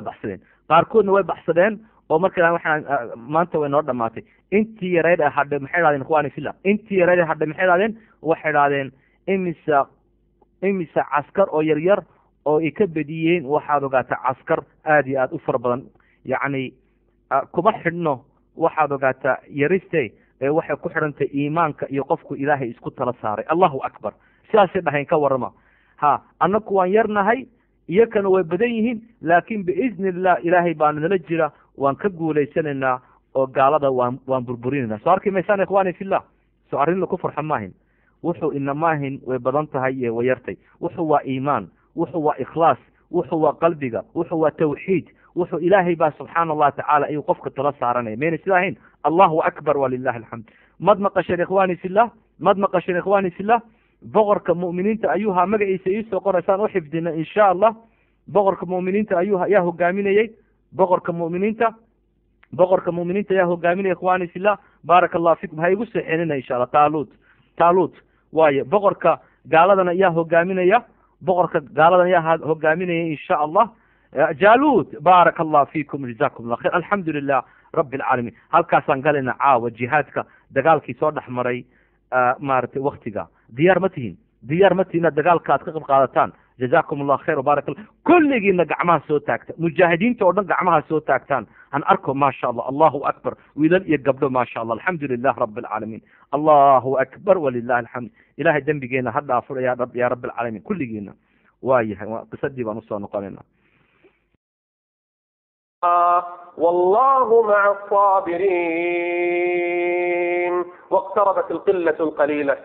way baxsadeen oo marka waxaan maanta way noo dhamaatay. intii yareyd hadhay maxay idhahdeen ikhwaani fillah? intii yareyd hadhay maxay idhahdeen? waxay idhahdeen imisa caskar oo yaryar oo ay ka bediyeen. waxaad ogaataa caskar aad iyo aad u fara badan. yacni kuma xidhno waxaad ogaataa yariste waxay ku xidhantay iimaanka iyo qofku ilaahay isku tala saaray. allahu akbar. sidaasay dhahayn ka warama. annaku waan yarnahay, iyakana way badan yihiin, laakiin biidni illah ilaahay baana nala jira. waan ka guulaysanaynaa oo gaalada waan burburinayna. soo arki maysaan ikhwaani fillah? soo arrin laku farxo maahin. wuxuu inamaahin way badan tahay iyo way yartay. wuxuu waa iimaan, wuxuu waa ikhlaas, wuxuu waa qalbiga, wuxuu waa tawxiid, wuxuu ilaahay baa subxaana allah tacaala ayuu qofka tala saaranaya. mayna sida ahayn? allahu akbar walilahi alxamd. mad maqasheen ikhwaani fillah? boqorka mu'miniinta ayuuhaa magaciisa iisoo qoraysaan u xifdina insha allah. boqorka mu'miniinta yaa hogaaminayey. boqorka mu'miniinta yaa hogaaminaya ikhwaani fillah. baaraka allah fikum. ha igu seexinina insha allah. taaluut waaye boqorka gaaladana yaa hogaaminaya. yaa hogaaminaya insha allah. jaaluud baaraka allah fiikum jazakum allah khayr alxamdu lilah rabbi alcaalamiin. halkaasaan galayna caawa jihaadka dagaalkii soo dhex maray maaragtay waktiga. diyaar ma tihin inaad dagaalka aad ka qayb qaadataan. jazakum allah khayr wabaarak allah. kulligiina gacmaha soo taagta, mujaahidiinta oo dhan gacmaha soo taagtaan han arko maasha allah. allahu akbar, wiilal iyo gabdho maasha allah. alxamdu lilah rabbi alcaalamiin. allahu akbar walilah alxamd. ilahay dembigeena ha dhaafo ya rabbi alcaalamiin kulligiina. waa yahay qisadii baan usoo noqonayna. والله مع الصابرين واقتربت القلة القليلة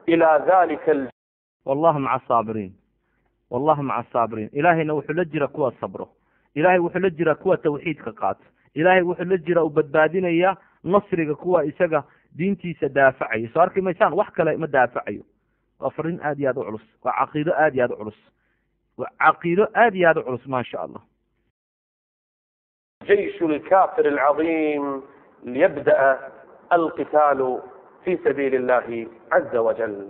إلى ذلك والله مع الصابرين والله مع الصابرين. إلهينا وحو لجرا كوا صبره، إلهي وحو لجرا كوا توحيد كقات، إلهي وحو لجرا وبدبادين إياه نصرك كوا إساقا دينتي سدافعي صارك ميسان وحكا لا مدافعي. وفرين آدي هذا عرس وعقيدة آدي هذا عرس وعقيدة آدي هذا عرس ما شاء الله. جيش الكافر العظيم ليبدأ القتال في سبيل الله عز وجل.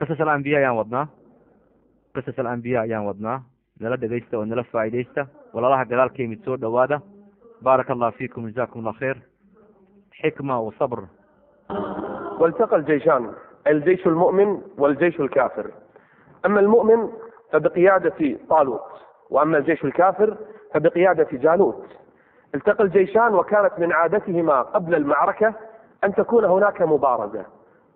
قصص الأنبياء يا ودنا، قصص الأنبياء يا ودنا نلا دقيسته ونلا فايديسته ولا الله قال كلمة سور دواده. بارك الله فيكم جزاكم الله خير. حكمة وصبر. والتقى الجيشان، الجيش المؤمن والجيش الكافر. أما المؤمن فبقيادة طالوت، وأما الجيش الكافر فبقيادة جالوت. التقى الجيشان وكانت من عادتهما قبل المعركة أن تكون هناك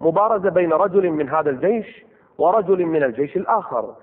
مبارزة بين رجل من هذا الجيش ورجل من الجيش الآخر.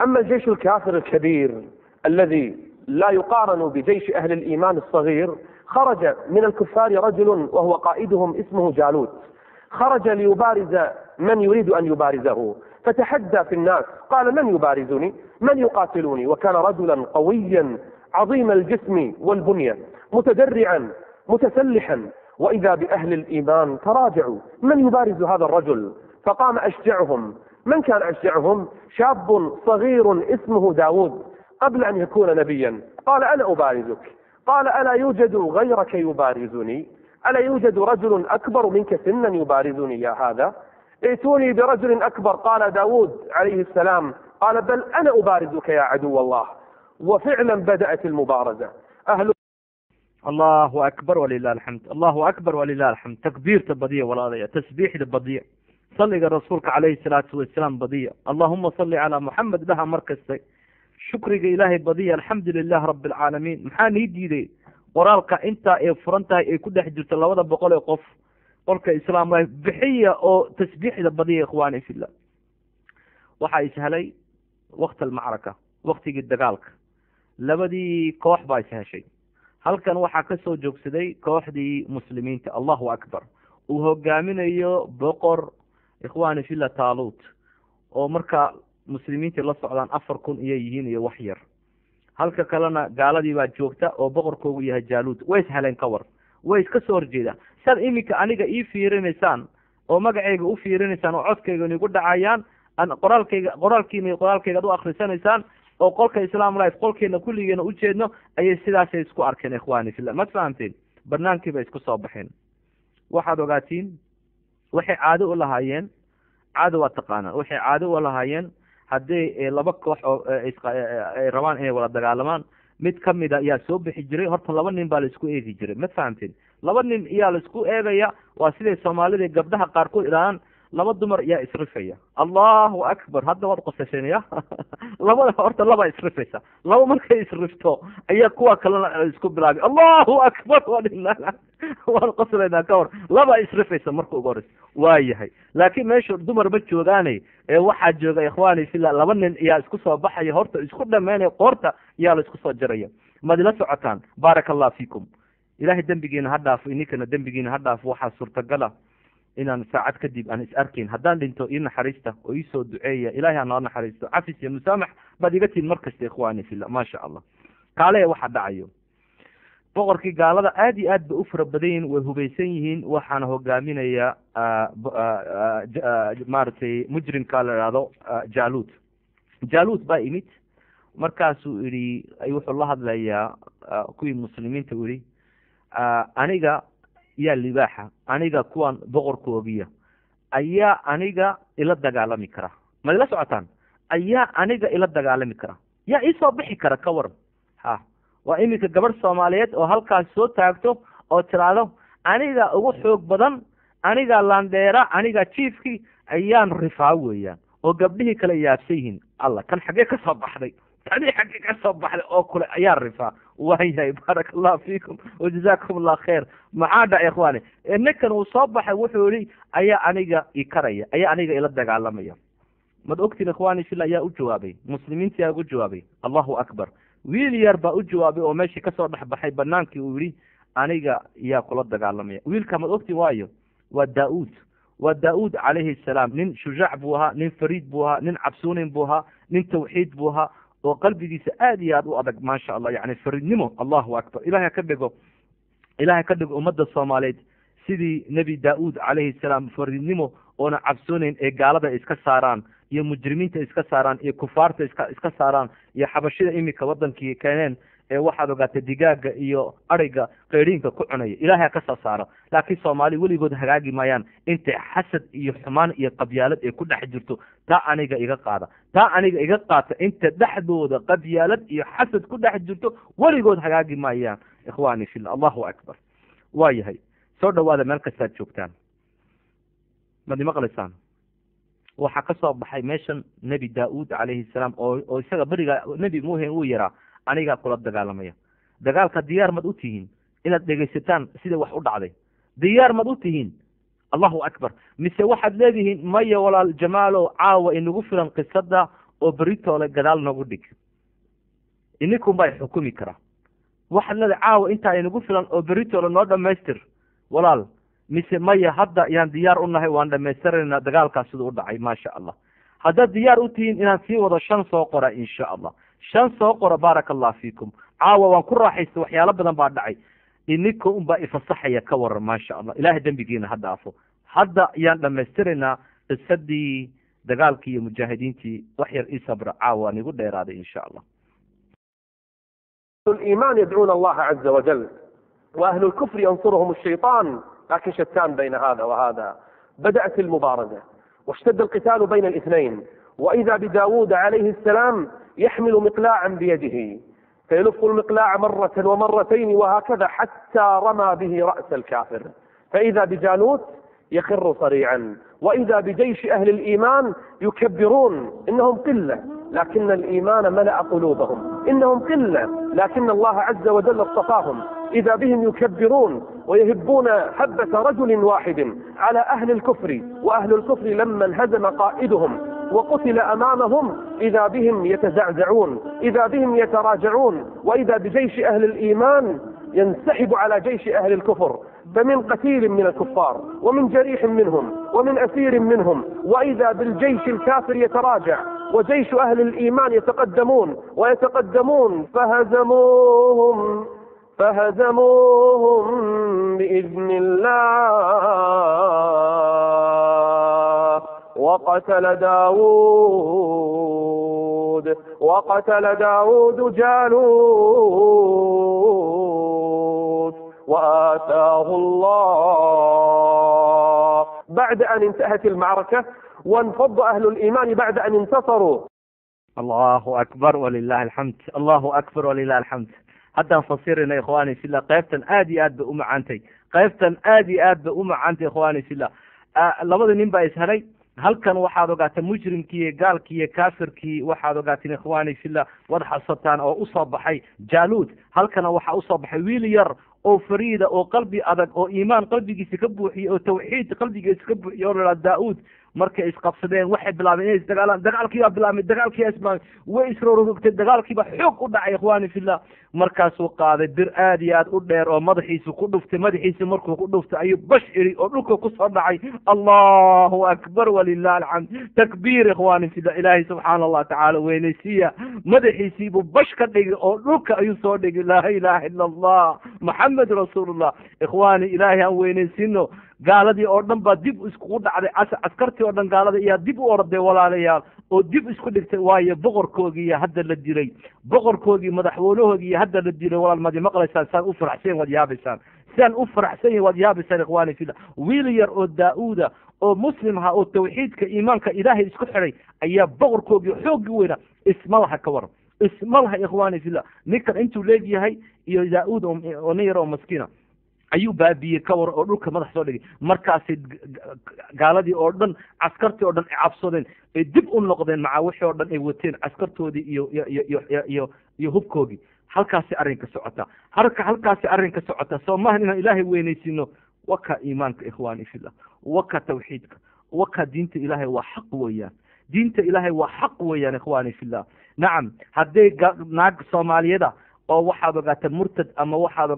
أما الجيش الكافر الكبير الذي لا يقارن بجيش أهل الإيمان الصغير، خرج من الكفار رجل وهو قائدهم اسمه جالوت، خرج ليبارز من يريد أن يبارزه، فتحدى في الناس قال من يبارزني؟ من يقاتلوني؟ وكان رجلا قويا عظيم الجسم والبنية متدرعا متسلحا، وإذا بأهل الإيمان تراجعوا من يبارز هذا الرجل؟ فقام أشجعهم. من كان أشجعهم؟ شاب صغير اسمه داود قبل أن يكون نبيا. قال أنا أبارزك. قال ألا يوجد غيرك يبارزني؟ ألا يوجد رجل أكبر منك سنا يبارزني يا هذا؟ ائتوني برجل أكبر. قال داود عليه السلام قال بل أنا أبارزك يا عدو الله. وفعلا بدأت المبارزة. الله أكبر ولله الحمد، الله أكبر ولله الحمد. تكبير تبضيع ولا ضيع، تسبيح تبضيع، صلي رسولك عليه الصلاة والسلام بضيع. اللهم صل على محمد لها مركز شكرك إلهي بضيع. الحمد لله رب العالمين. محان يدي qoraalka inta ay furan tahay ay ku dhex jirto 200 qof qolka islaamka bixiya oo tasbiixda badiya ikhwaani fillah. waxa ishalay waqti al-macraka, waqtigii dagaalka labadii koox baa ishashay. halkan waxa ka soo joogsaday kooxdii muslimiinta. Allahu akbar. uu hogaaminayo boqor ikhwaani fillah Taalut oo marka muslimiinta la socdaan 4000 yihiin iyo wax yar. halka kalena gaaladii baa joogta oo boqorkoogu yahay Jaaluud. way ishaleen ka war, way iska soo horjeedaan. sad imika aniga ii fiirinaysaan oo magacayga u fiirinaysaan oo codkayga igu dhacayaan, an qoraalkayga u akhrisanaysaan oo qolka Islaam Life qolkeena kulligeena u jeedno ayay sidaas isku arkeen ikhwaani fillah. ma fahamteen? barnaamijkii bay isku soo baxeen. waxaad ogaatiin waxay caado u lahaayeen, caado waa taqaanaan, waxay caado u lahaayeen haddii laba koox oo ay rabaan inay wada dagaalamaan, mid kamid ayaa soo bixi jiray. horta 2 nin baa la isku eegi jiray. ma fahamteen? 2 nin ayaa la isku eegaya. waa siday Soomaalida gabdhaha qaar ku ilaalaan 2 dumar ayaa isrifaya. Allahu akbar. hadda wad qosasheenaya labada horta 2 isrifaysa. 2 markay isrifto ayaa kuwa kalena isku bilaabay Allahu akbar walillahi waan qoslayna ka hor 2 isrifaysa markuu ugu horeys. waa yahay laakiin meesha dumar ma joogaanay ee waxa jooga ikhwaani fillah 2 nin ayaa isku soo baxaya. horta isku dhameynay qoorta ayaa la isku soo jaraya. madila socotaan. barakallahu fiikum. ilaahay dambigeena ha dhaafo, inkana dambigeena ha dhaafo. waxa suurtagal inaan saacad kadib aan is arkin. haddaan dhinto ii naxariista oo ii soo duceeya. ilaahay ha noo naxariisto. cafis iyo musaamax baad iga tiin markasta ikhwaani fillah. ma sha Allah. kaale waxa dhacayo boqorkii gaalada aad iyo aad ba u fara badan yihiin, way hubeysan yihiin. waxaana hogaaminaya maaragtay mujrimka la yidhaahdo Jaaluud. Jaaluud baa imid markaasuu yidhi, wuxuu la hadlayaa kuwii muslimiinta u yidhi aniga yaa libaaxa, aniga kuwan boqorkoogiya ayaa aniga ila dagaalami kara. ma ila socotaan ayaa aniga ila dagaalami kara yaa iisoo bixi kara ka waran ha waa iminka gabadh soomaaliyeed oo halkaas soo taagto oo tiraahdo aniga ugu xoog badan aniga landheera aniga jiifkii ayaan rifaa weeyaan oo gabdhihii kale yaabsan yihiin alla kan xaggee ka soo baxday tani xaggee ka soo baxday oo kule ayaa rifaa waayahay baaraka allahu fiikum wajazaakum allah khayr maxaa dhaca ikhwaani ninkan uu soo baxay wuxuu yihi ayaa aniga i karaya ayaa aniga ila dagaalamaya mad ogtiin ikhwaani fillah ayaa u jawaabay muslimiinta ayaa ugu jawaabay allahu akbar wiil yar baa u jawaabay oo meeshii kasoo dhex baxay banaankii uu yihi aniga yaa kula dagaalamaya wiilka mad ogtiin waayo waa daa-uud waa daa-uud calayhi salaam nin shujaac buu ahaa nin fariid buu ahaa nin cabsuunin buu ahaa nin tawxiid buu ahaa oo qalbigiisa aad iyo aad u adag maasha allah yani fariidnimo allahu akbar ilahay ka dhigo ummadda soomaaliyeed sidii nebi daa-uud calayhi salaam fariidnimo oona cabsooneyn ee gaalada iska saaraan iyo mujrimiinta iska saaraan iyo kufaarta iska saaraan iyo xabashida imika wadankii keeneen ee waxaad ogaatay digaaga iyo ariga qeyriinka ku cunaya ilaahay ka soo saaro laakiin soomaali weligood hagaagi maayaan intay xasad iyo xumaan iyo qabyaalad ay ku dhex jirto taa aniga iga qaata inta dhexdooda qabyaalad iyo xasad ku dhex jirto weligood hagaagi maayaan ikhwaani fillah allahu akbar waayahay soo dhawaada meel kastaad joogtaan mad imaqlaysaan waxaa ka soo baxay meeshan nebi daa-uud calayhi salaam oo isaga beriga nebi muuhen uu yaraa anigaa kula dagaalamaya dagaalka diyaar mad u tihiin inaad dhegaysataan sida wax u dhacday diyaar mad u tihiin allahu akbar mise waxaad leedihiin maya walaal jamaalo caawa inagu filan qisada oo beritoole gadaal nagu dhig ininkunbaa xukumi karaa waxaad leedahay caawa intaa inagu filan oo beritoole noo dhamaystir walaal mise maya hadda yaan diyaar u nahay waan dhamaystirayna dagaalkaas siduu u dhacay maasha allah haddaad diyaar u tihiin inaan sii wado 5 soo qora insha allah 5 soo qora baaraka allah fiikum caawa waan ku raaxaysta waxyaalo badan baa dhacay ininka unbaa ifasaxaya ka waran maasha allah ilaahay dembigiina ha dhaafo hadda yaan dhamaystiraynaa qisadii dagaalkii iyo mujaahidiintii wax yar ii sabra caawa waan igu dheeraaday insha allah الإيمان يدعون الله عز وجل وأهل الكفر ينصرهم الشيطان لكن شتان بين هذا وهذا بدأت المبارزة واشتد القتال بين الاثنين وإذا بداود عليه السلام يحمل مقلاعا بيده فيلف المقلاع مرة ومرتين وهكذا حتى رمى به رأس الكافر فإذا بجالوت يخر صريعا وإذا بجيش أهل الإيمان يكبرون إنهم قلة لكن الإيمان ملأ قلوبهم إنهم قلة لكن الله عز وجل اصطفاهم إذا بهم يكبرون ويهبون حبة رجل واحد على أهل الكفر وأهل الكفر لما انهزم قائدهم وقتل أمامهم إذا بهم يتزعزعون إذا بهم يتراجعون وإذا بجيش أهل الإيمان ينسحب على جيش أهل الكفر فمن قتيل من الكفار ومن جريح منهم ومن أسير منهم وإذا بالجيش الكافر يتراجع وجيش أهل الإيمان يتقدمون ويتقدمون فهزموهم بإذن الله وقتل داود جالوت وآتاه الله بعد أن انتهت المعركة وانفض أهل الإيمان بعد أن انتصروا. الله أكبر ولله الحمد الله أكبر ولله الحمد haddaan fasirina ikhwaani fillah qaybtan aad iyo aad ba u macaantay ikhwaani fillah labada nin baa ishelay halkan waxaad ogaateen mujrimkii iyo gaalkii iyo kaafirkii waxaad ogaateen ikhwaani fillah wad xasataan oo usoo baxay jaaluud halkana waxaa usoo baxay wiil yar oo fariida oo qalbi adag oo iimaan qalbigiisa ka buuxiyey oo tawxiid qalbigiisa ka buuxiyey oo la daa-uud markay isqabsadeen waxay bilaabeen inay isdagaalaan dagaalkiibaa bilaabmay dagaalkiiba way isrorogtay dagaalkiiba xoog u dhacay ikhwaani fillah markaasuu qaaday bir aad iyo aad u dheer oo madaxiisu ku dhuftay madaxiisi markuu ku dhuftay ayuu bash iri oo dhulka kusoo dhacay allahu akbar walilah alxamd takbiir ikhwaani fillah ilaahay subxaana allah tacaala weynaysiiya madaxiisiibuu bash ka dhigay oo dhulka ayuu soo dhigay laa ilaha ila allah maxamed rasuulullah ikhwaani ilaahay aan weynaysiino gaaladii oo dhan baa dib iskugu dhacday askartii oo dhan gaalada iyaa dib u orday walaalayaal oo dib isku dhigtay waayo boqorkoogii iyo hadda la dilay boqorkoogii madaxweynahoogii iyo hadda la dilay walaal madi maqlaysaan saan u faraxseen waad yaabaysaan sidaan u faraxsan yahay waad yaabaysan ikhwaani fillah wiil yar oo daa-uuda oo muslim aha oo tawxiidka iimaanka ilaahay isku xidhay ayaa boqorkoogii xooggii weyna isma laha ka waran isma laha ikhwaani fillah ninkan intuu leegyahay iyo daa-uud oo nin yar oo maskiina ayuu baabiyey ka war oo dhulka madax soo dhigay markaasay gaaladii oo dhan caskartii oo dhan ay cabsadeen ay dib u noqdeen macaa wixii oo dhan ay wateen caskartoodii iyo hubkoogii halkaasi arrinka socota halkaasi arrinka socota soo maahan inaan ilaahay weynaysiino waka iimaanka ikhwaani fillah waka tawxiidka waka diinta ilaahay waa xaq weeyaan diinta ilaahay waa xaq weeyaan ikhwaani fillah nacam hadday naag soomaaliyada oo waxaad ogaataa murtad ama waxaad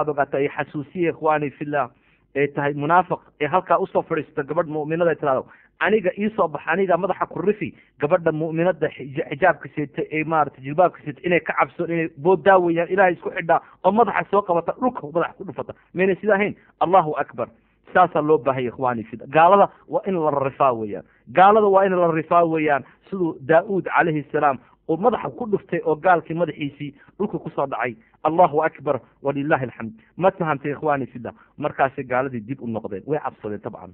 ogaataa ay xasuusiye ikhwaani fillah ee tahay munaafiq ee halkaa usoo fadhiisto gabadh mu'minada ay tirahdo aniga iisoo bax aniga madaxa ku rifi gabadha mu'minada xijaabka seeta ee maaragtay jilbaabka seeta inay ka cabso inay boodaa weeyaan ilaahay isku xidhaa oo madaxa soo qabata dhulka madaxa ku dhufata maynay sida ahayn allahu akbar saasaa loo baahaya ikhwaani fillah gaalada waa in la rifaa weeyaan gaalada waa in la rifaa weeyaan siduu daa-uud calayhi salaam oo madaxa ku dhuftay oo gaalkii madaxiisii dhulka kusoo dhacay allahu akbar walilahi alxamd ma fahamtay ikhwaani fillah markaasay gaaladii dib u noqdeen way cabsadeen tabcan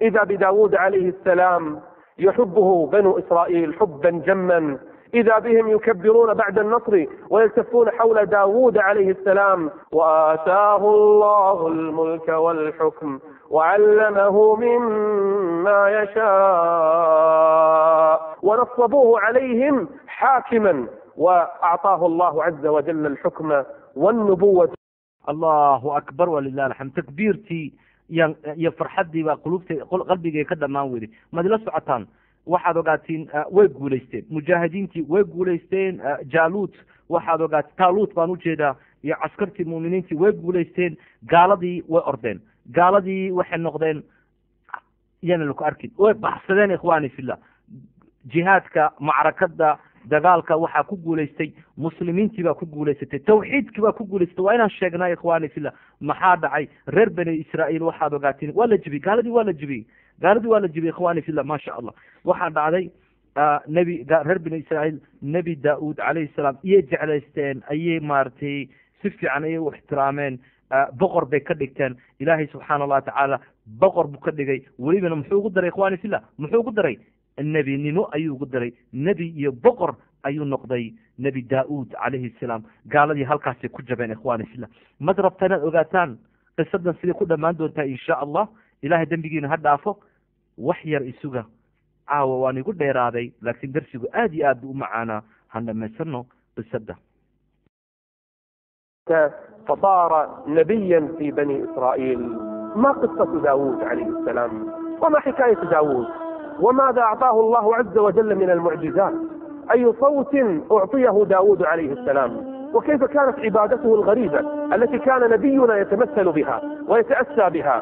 إذا بداود عليه السلام يحبه بنو إسرائيل حبا جما إذا بهم يكبرون بعد النصر ويلتفون حول داود عليه السلام وآتاه الله الملك والحكم وعلمه مما يشاء ونصبوه عليهم حاكما وأعطاه الله عز وجل الحكم والنبوة. الله أكبر ولله الحمد. تكبيرتي يا فرحتي وقلوبتي قلبي كذا ما ودي ما دي لا سعتان waxaad ogaatiin way guulaysteen mujaahidiintii way guulaysteen jaaluut waxaad ogaatiin taaluut baan ujeedaa iyo caskartii muuminiintii way guulaysteen gaaladii way ordeen gaaladii waxay noqdeen yana laku arkin way baxsadeen ikhwaani fillah jihaadka macrakada dagaalka waxaa ku guulaystay muslimiintii baa ku guulaysatay tawxiidkii baa ku guulaystay waa inaan sheegnaa ikhwaani fillah maxaa dhacay reer bani israa'iil waxaad ogaatiin waa la jibiyey gaaladii waa la jibiyey ikhwaani fillah ma sha allah waxaa dhacday reer bani israa'iil nebi daa-uud calayhi salaam iyay jeclaysteen ayay maaragtay si fiican ayay u ixtiraameen boqor bay ka dhigteen ilaahay subxaana allahu tacaala boqor buu ka dhigay welibana muxuu ugu daray ikhwaani fillah muxuu ugu daray nebinimo ayuu ugu daray nebi iyo boqor ayuu noqday nebi daa-uud calayhi salaam gaaladii halkaasay ku jabeen ikhwaani fillah mad rabta inaad ogaataan qisadan sidai ku dhammaan doontaa insha allah ilahay dembigiina ha dhaafo wax yar isuga caawa waan igu dheeraaday laakiin darsigu aad iyo aad buu u macaanaa han dhamaysano qisada. فصار نبيا في بني إسرائيل. ما قصة داود عليه السلام وما حكاية داود وماذا أعطاه الله عز وجل من المعجزات؟ أي صوت أعطيه داود عليه السلام وكيف كانت عبادته الغريبة التي كان نبينا يتمثل بها ويتأسى بها؟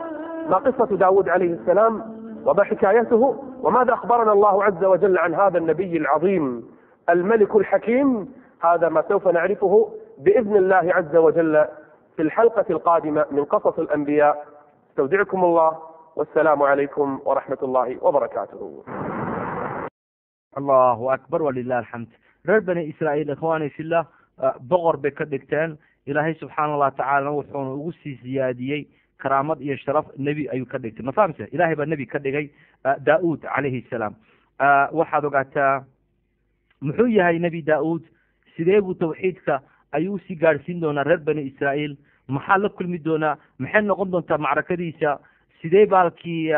ما قصة داود عليه السلام وما حكايته وماذا أخبرنا الله عز وجل عن هذا النبي العظيم الملك الحكيم؟ هذا ما سوف نعرفه بإذن الله عز وجل في الحلقة القادمة من قصص الأنبياء. استودعكم الله والسلام عليكم ورحمة الله وبركاته. الله أكبر ولله الحمد. reer bani israa'iil ikhwaani fillah boqor bay ka dhigteen ilaahay subxaana allahu tacaala wuxuuna ugu sii siyaadiyey karaamad iyo sharaf nebi ayuu ka dhigtay ma fahamse ilaahay baa nebi ka dhigay daa-uud calayhi salaam waxaad ogaataa muxuu yahay nebi daa-uud sidee buu tawxiidka ayuu usii gaadhsiin doonaa reer bani israa'iil maxaa la kulmi doonaa maxay noqon doontaa macrakadiisa sidee baalkii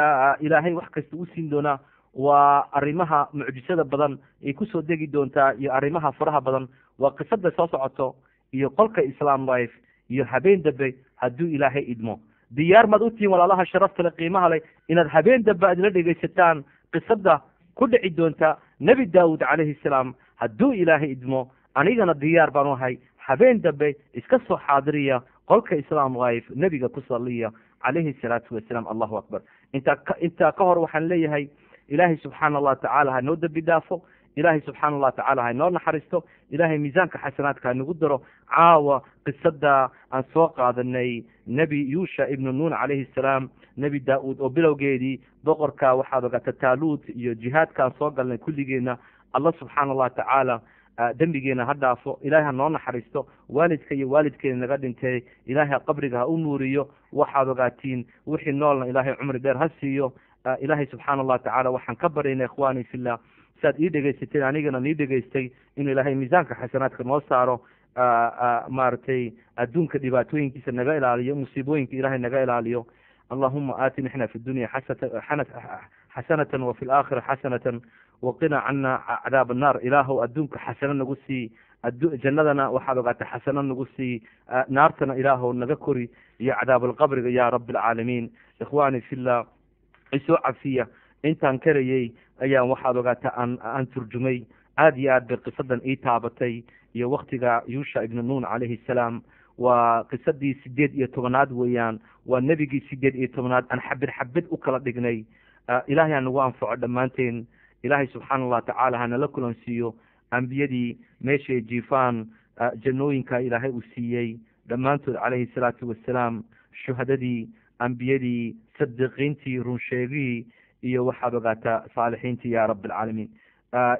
ilaahay wax kasta u siin doonaa waa arrimaha mucjisada badan ay kusoo degi doontaa iyo arrimaha faraha badan waa qisada soo socoto iyo qolka islam life iyo habeen dambe hadduu ilaahay idmo diyaar maad u tihiin walaalaha sharafta le qiimaha leh inaad habeen dambe aad la dhegaysataan qisada ku dhici doonta nebi daa-uud calayhi salaam hadduu ilaahay idmo anigana diyaar baan u ahay habeen dambe iska soo xaadiriya qolka islam life nebiga ku saliya calayhi salaatu wasalaam. allahu akbar. intaa ka hor waxaan leeyahay ilaahay subxaana allahu tacaala ha noo dembi dhaafo ilaahay subxaana allahu tacaala ha noo naxariisto ilaahay miisaanka xasanaadka ha nagu daro caawa qisada aan soo qaadanay nebi yuusha ibnu nuun calayhi salaam nebi daa-uud oo bilowgeedii boqorka waxaad ogaata taaluut iyo jihaadka aan soo galnay kulligeena allah subxaana allahu tacaala dembigeena ha dhaafo, ilaahay ha noo naxariisto, waalidka iyo waalidkeena naga dhintay ilaahay qabriga ha u nuuriyo. waxaad ogaatiin wixii noolna ilaahay cumri dheer ha siiyo. ilaahay subxaana allah tacaala waxaan ka baryayna ikhwaani fillah, saad ii dhegaysateen anigana nii dhegaystay, inuu ilaahay miisaanka xasanaadka noo saaro, maaragtay adduunka dhibaatooyinkiisa naga ilaaliyo, musiibooyinka ilaahay naga ilaaliyo. allahuma aatina ixna fi dunya xasanatan wafi laakhira xasanatan waqina cana cadaab annaar. ilaahow adduunka xasano nagu sii, jannadana waxaad ogaata xasano nagu sii, naartana ilaahow naga kori iyo cadaabalqabriga ya rabi alcaalamiin. ikhwaani fillah, isoo cafiya intaan karayey ayaan waxaad ogaata aan turjumay. aada iyo aad bay qisadan ii taabatay, iyo waktiga yuusha ibnu nuun calayhi salaam. waa qisadii 18 weeyaan, waa nebigii 18 aan xabid xabid u kala dhignay. ilaahay ha nagu anfaco dhammaanteen. ilaahay subxaana allah tacaala hanala kulansiiyo ambiyadii meeshay jiifaan, jannooyinka ilaahay uu siiyey dhammaantood calayhi salaatu wassalaam, shuhadadii, ambiyadii, sadiqiintii, runsheegihii, iyo waxaad ogaataa saalixiintii ya rabi alcaalamiin.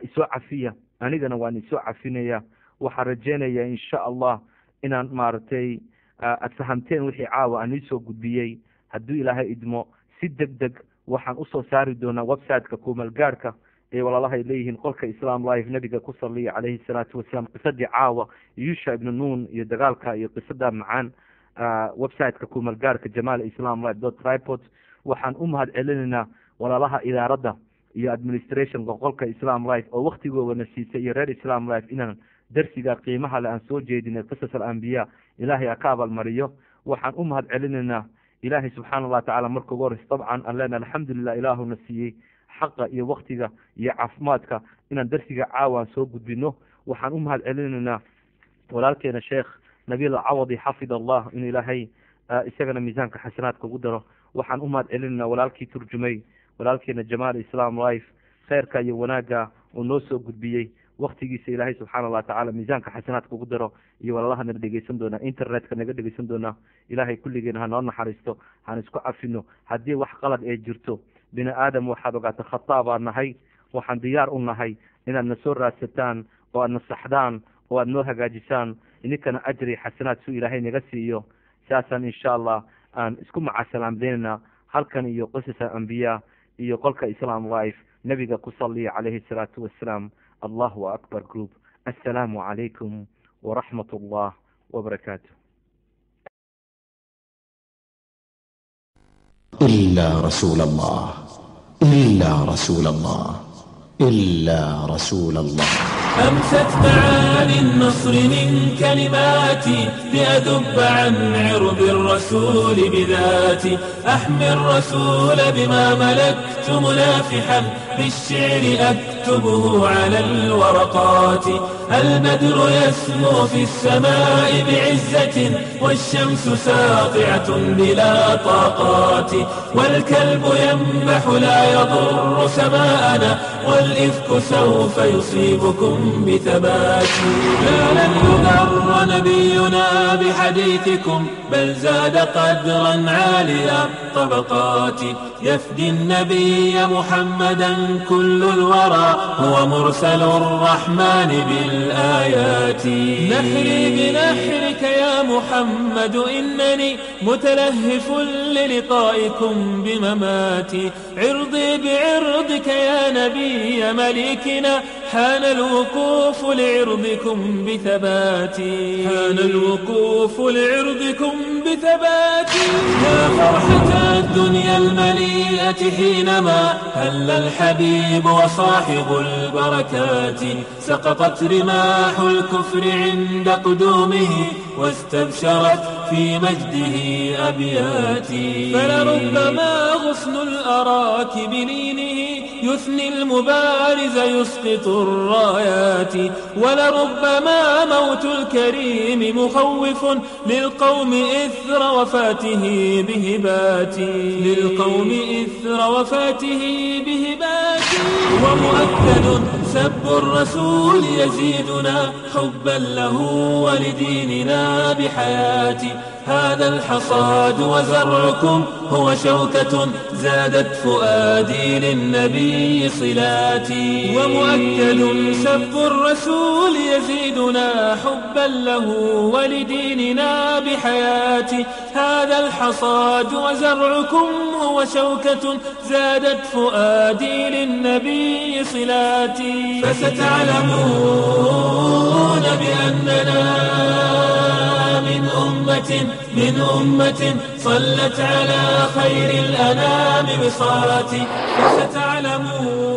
isoo cafiya, anigana waan isoo cafinaya. waxaan rajeynaya insha allah inaan maaragtay aad fahamteen wixii caawa aan iisoo gudbiyey. hadduu ilaahay idmo si deg deg waxaan usoo saari doonaa websiteka kuumalgaarhka ee walaalahay leeyihiin qolka islam live, nabiga ku saliya calayhi salaatu wasalaam. qisadii caawa yuusha ibnu nuun iyo dagaalka iyo qisada macaan, websiteka kuumalgaarhka jamaal islam live tripod. waxaan u mahad celinaynaa walaalaha idaaradda iyo administrationka qolka islam live oo waktigoogana siisay, iyo reer islam live inaan darsiga qiimaha le aan soo jeedinay qisas alambiya. ilaahay ha ka abaalmariyo. waxaan u mahad celinaynaa ilaahay subxaana allah tacaala marka ugu horeysa dabcan aan leenahay alxamdulilah, ilaahuna siiyey xaqa iyo waktiga iyo caafimaadka inaan darsiga caawaan soo gudbino. waxaan u mahad celinaynaa walaalkeena sheekh nabiil cawadi xafid allah, inuu ilaahay isagana miisaanka xasanaadka ugu daro. waxaan u mahad celinaynaa walaalkii turjumay, walaalkeena jamaal islam life, khayrka iyo wanaagga uu noo soo gudbiyey. waktigiisa ilaahay subxaana allah tacaala miisaanka xasanaadka ugu daro, iyo walaalaha naga dhegeysan doonaa, internetka naga dhegeysan doonaa. ilaahay kulligeena ha noo naxariisto, haan isku cafino. haddii wax qalad ee jirto, bini aadam waxaad ogaata khataa baan nahay. waxaan diyaar u nahay inaad na soo raadsataan oo aad na saxdaan oo aad noo hagaajisaan, ininkana ajri xasanaad suu ilaahay naga siiyo. saasaan insha allah aan isku macasalaamdeynana halkan iyo qisas ambiya iyo qolka islam life, nabiga ku saliya calayhi salaatu wassalaam. allahu akbar group. assalaamu calaykum waraxmat allah wabarakaatu. إلا رسول الله، إلا رسول الله، إلا رسول الله. أمست معاني النصر من كلماتي لأذب عن عرب الرسول بذاتي. أحمي الرسول بما ملكت منافحا بالشعر أكتبه على الورقات. البدر يسمو في السماء بعزة والشمس ساطعة بلا طاقات. والكلب ينبح لا يضر سماءنا والإفك سوف يصيبكم بثبات. لا لن يغر نبينا بحديثكم بل زاد قدرا عاليا الطبقات. يفدي النبي محمدا كل الورى هو مرسل الرحمن بالآيات. نحري بنحرك يا محمد إنني متلهف للقائكم بمماتي. عرضي بعرضك يا نبي مليكنا حان الوقوف لعرضكم بثباتي. حان الوقوف لعرضكم بثباتي. يا فرحة الدنيا المليئة حينما هل الحبيب وصاحب البركات. سقطت رماح الكفر عند قدومه واستبشرت في مجده أبياتي. فلربما غصن الأراك بلينه يثني المبارز يسقط الرايات. ولربما موت الكريم مخوف للقوم إثر وفاته بهباتي. للقوم إثر وفاته بهباتي. ومؤكد سب الرسول يزيدنا حبا له ولديننا بحياتي. هذا الحصاد وزرعكم هو شوكة زادت فؤادي للنبي صلاتي. ومؤكد سب الرسول يزيدنا حبا له ولديننا بحياتي. هذا الحصاد وزرعكم هو شوكة زادت فؤادي للنبي صلاتي. فستعلمون بأننا من أمة صلت على خير الأنام بصاتي. فستعلمون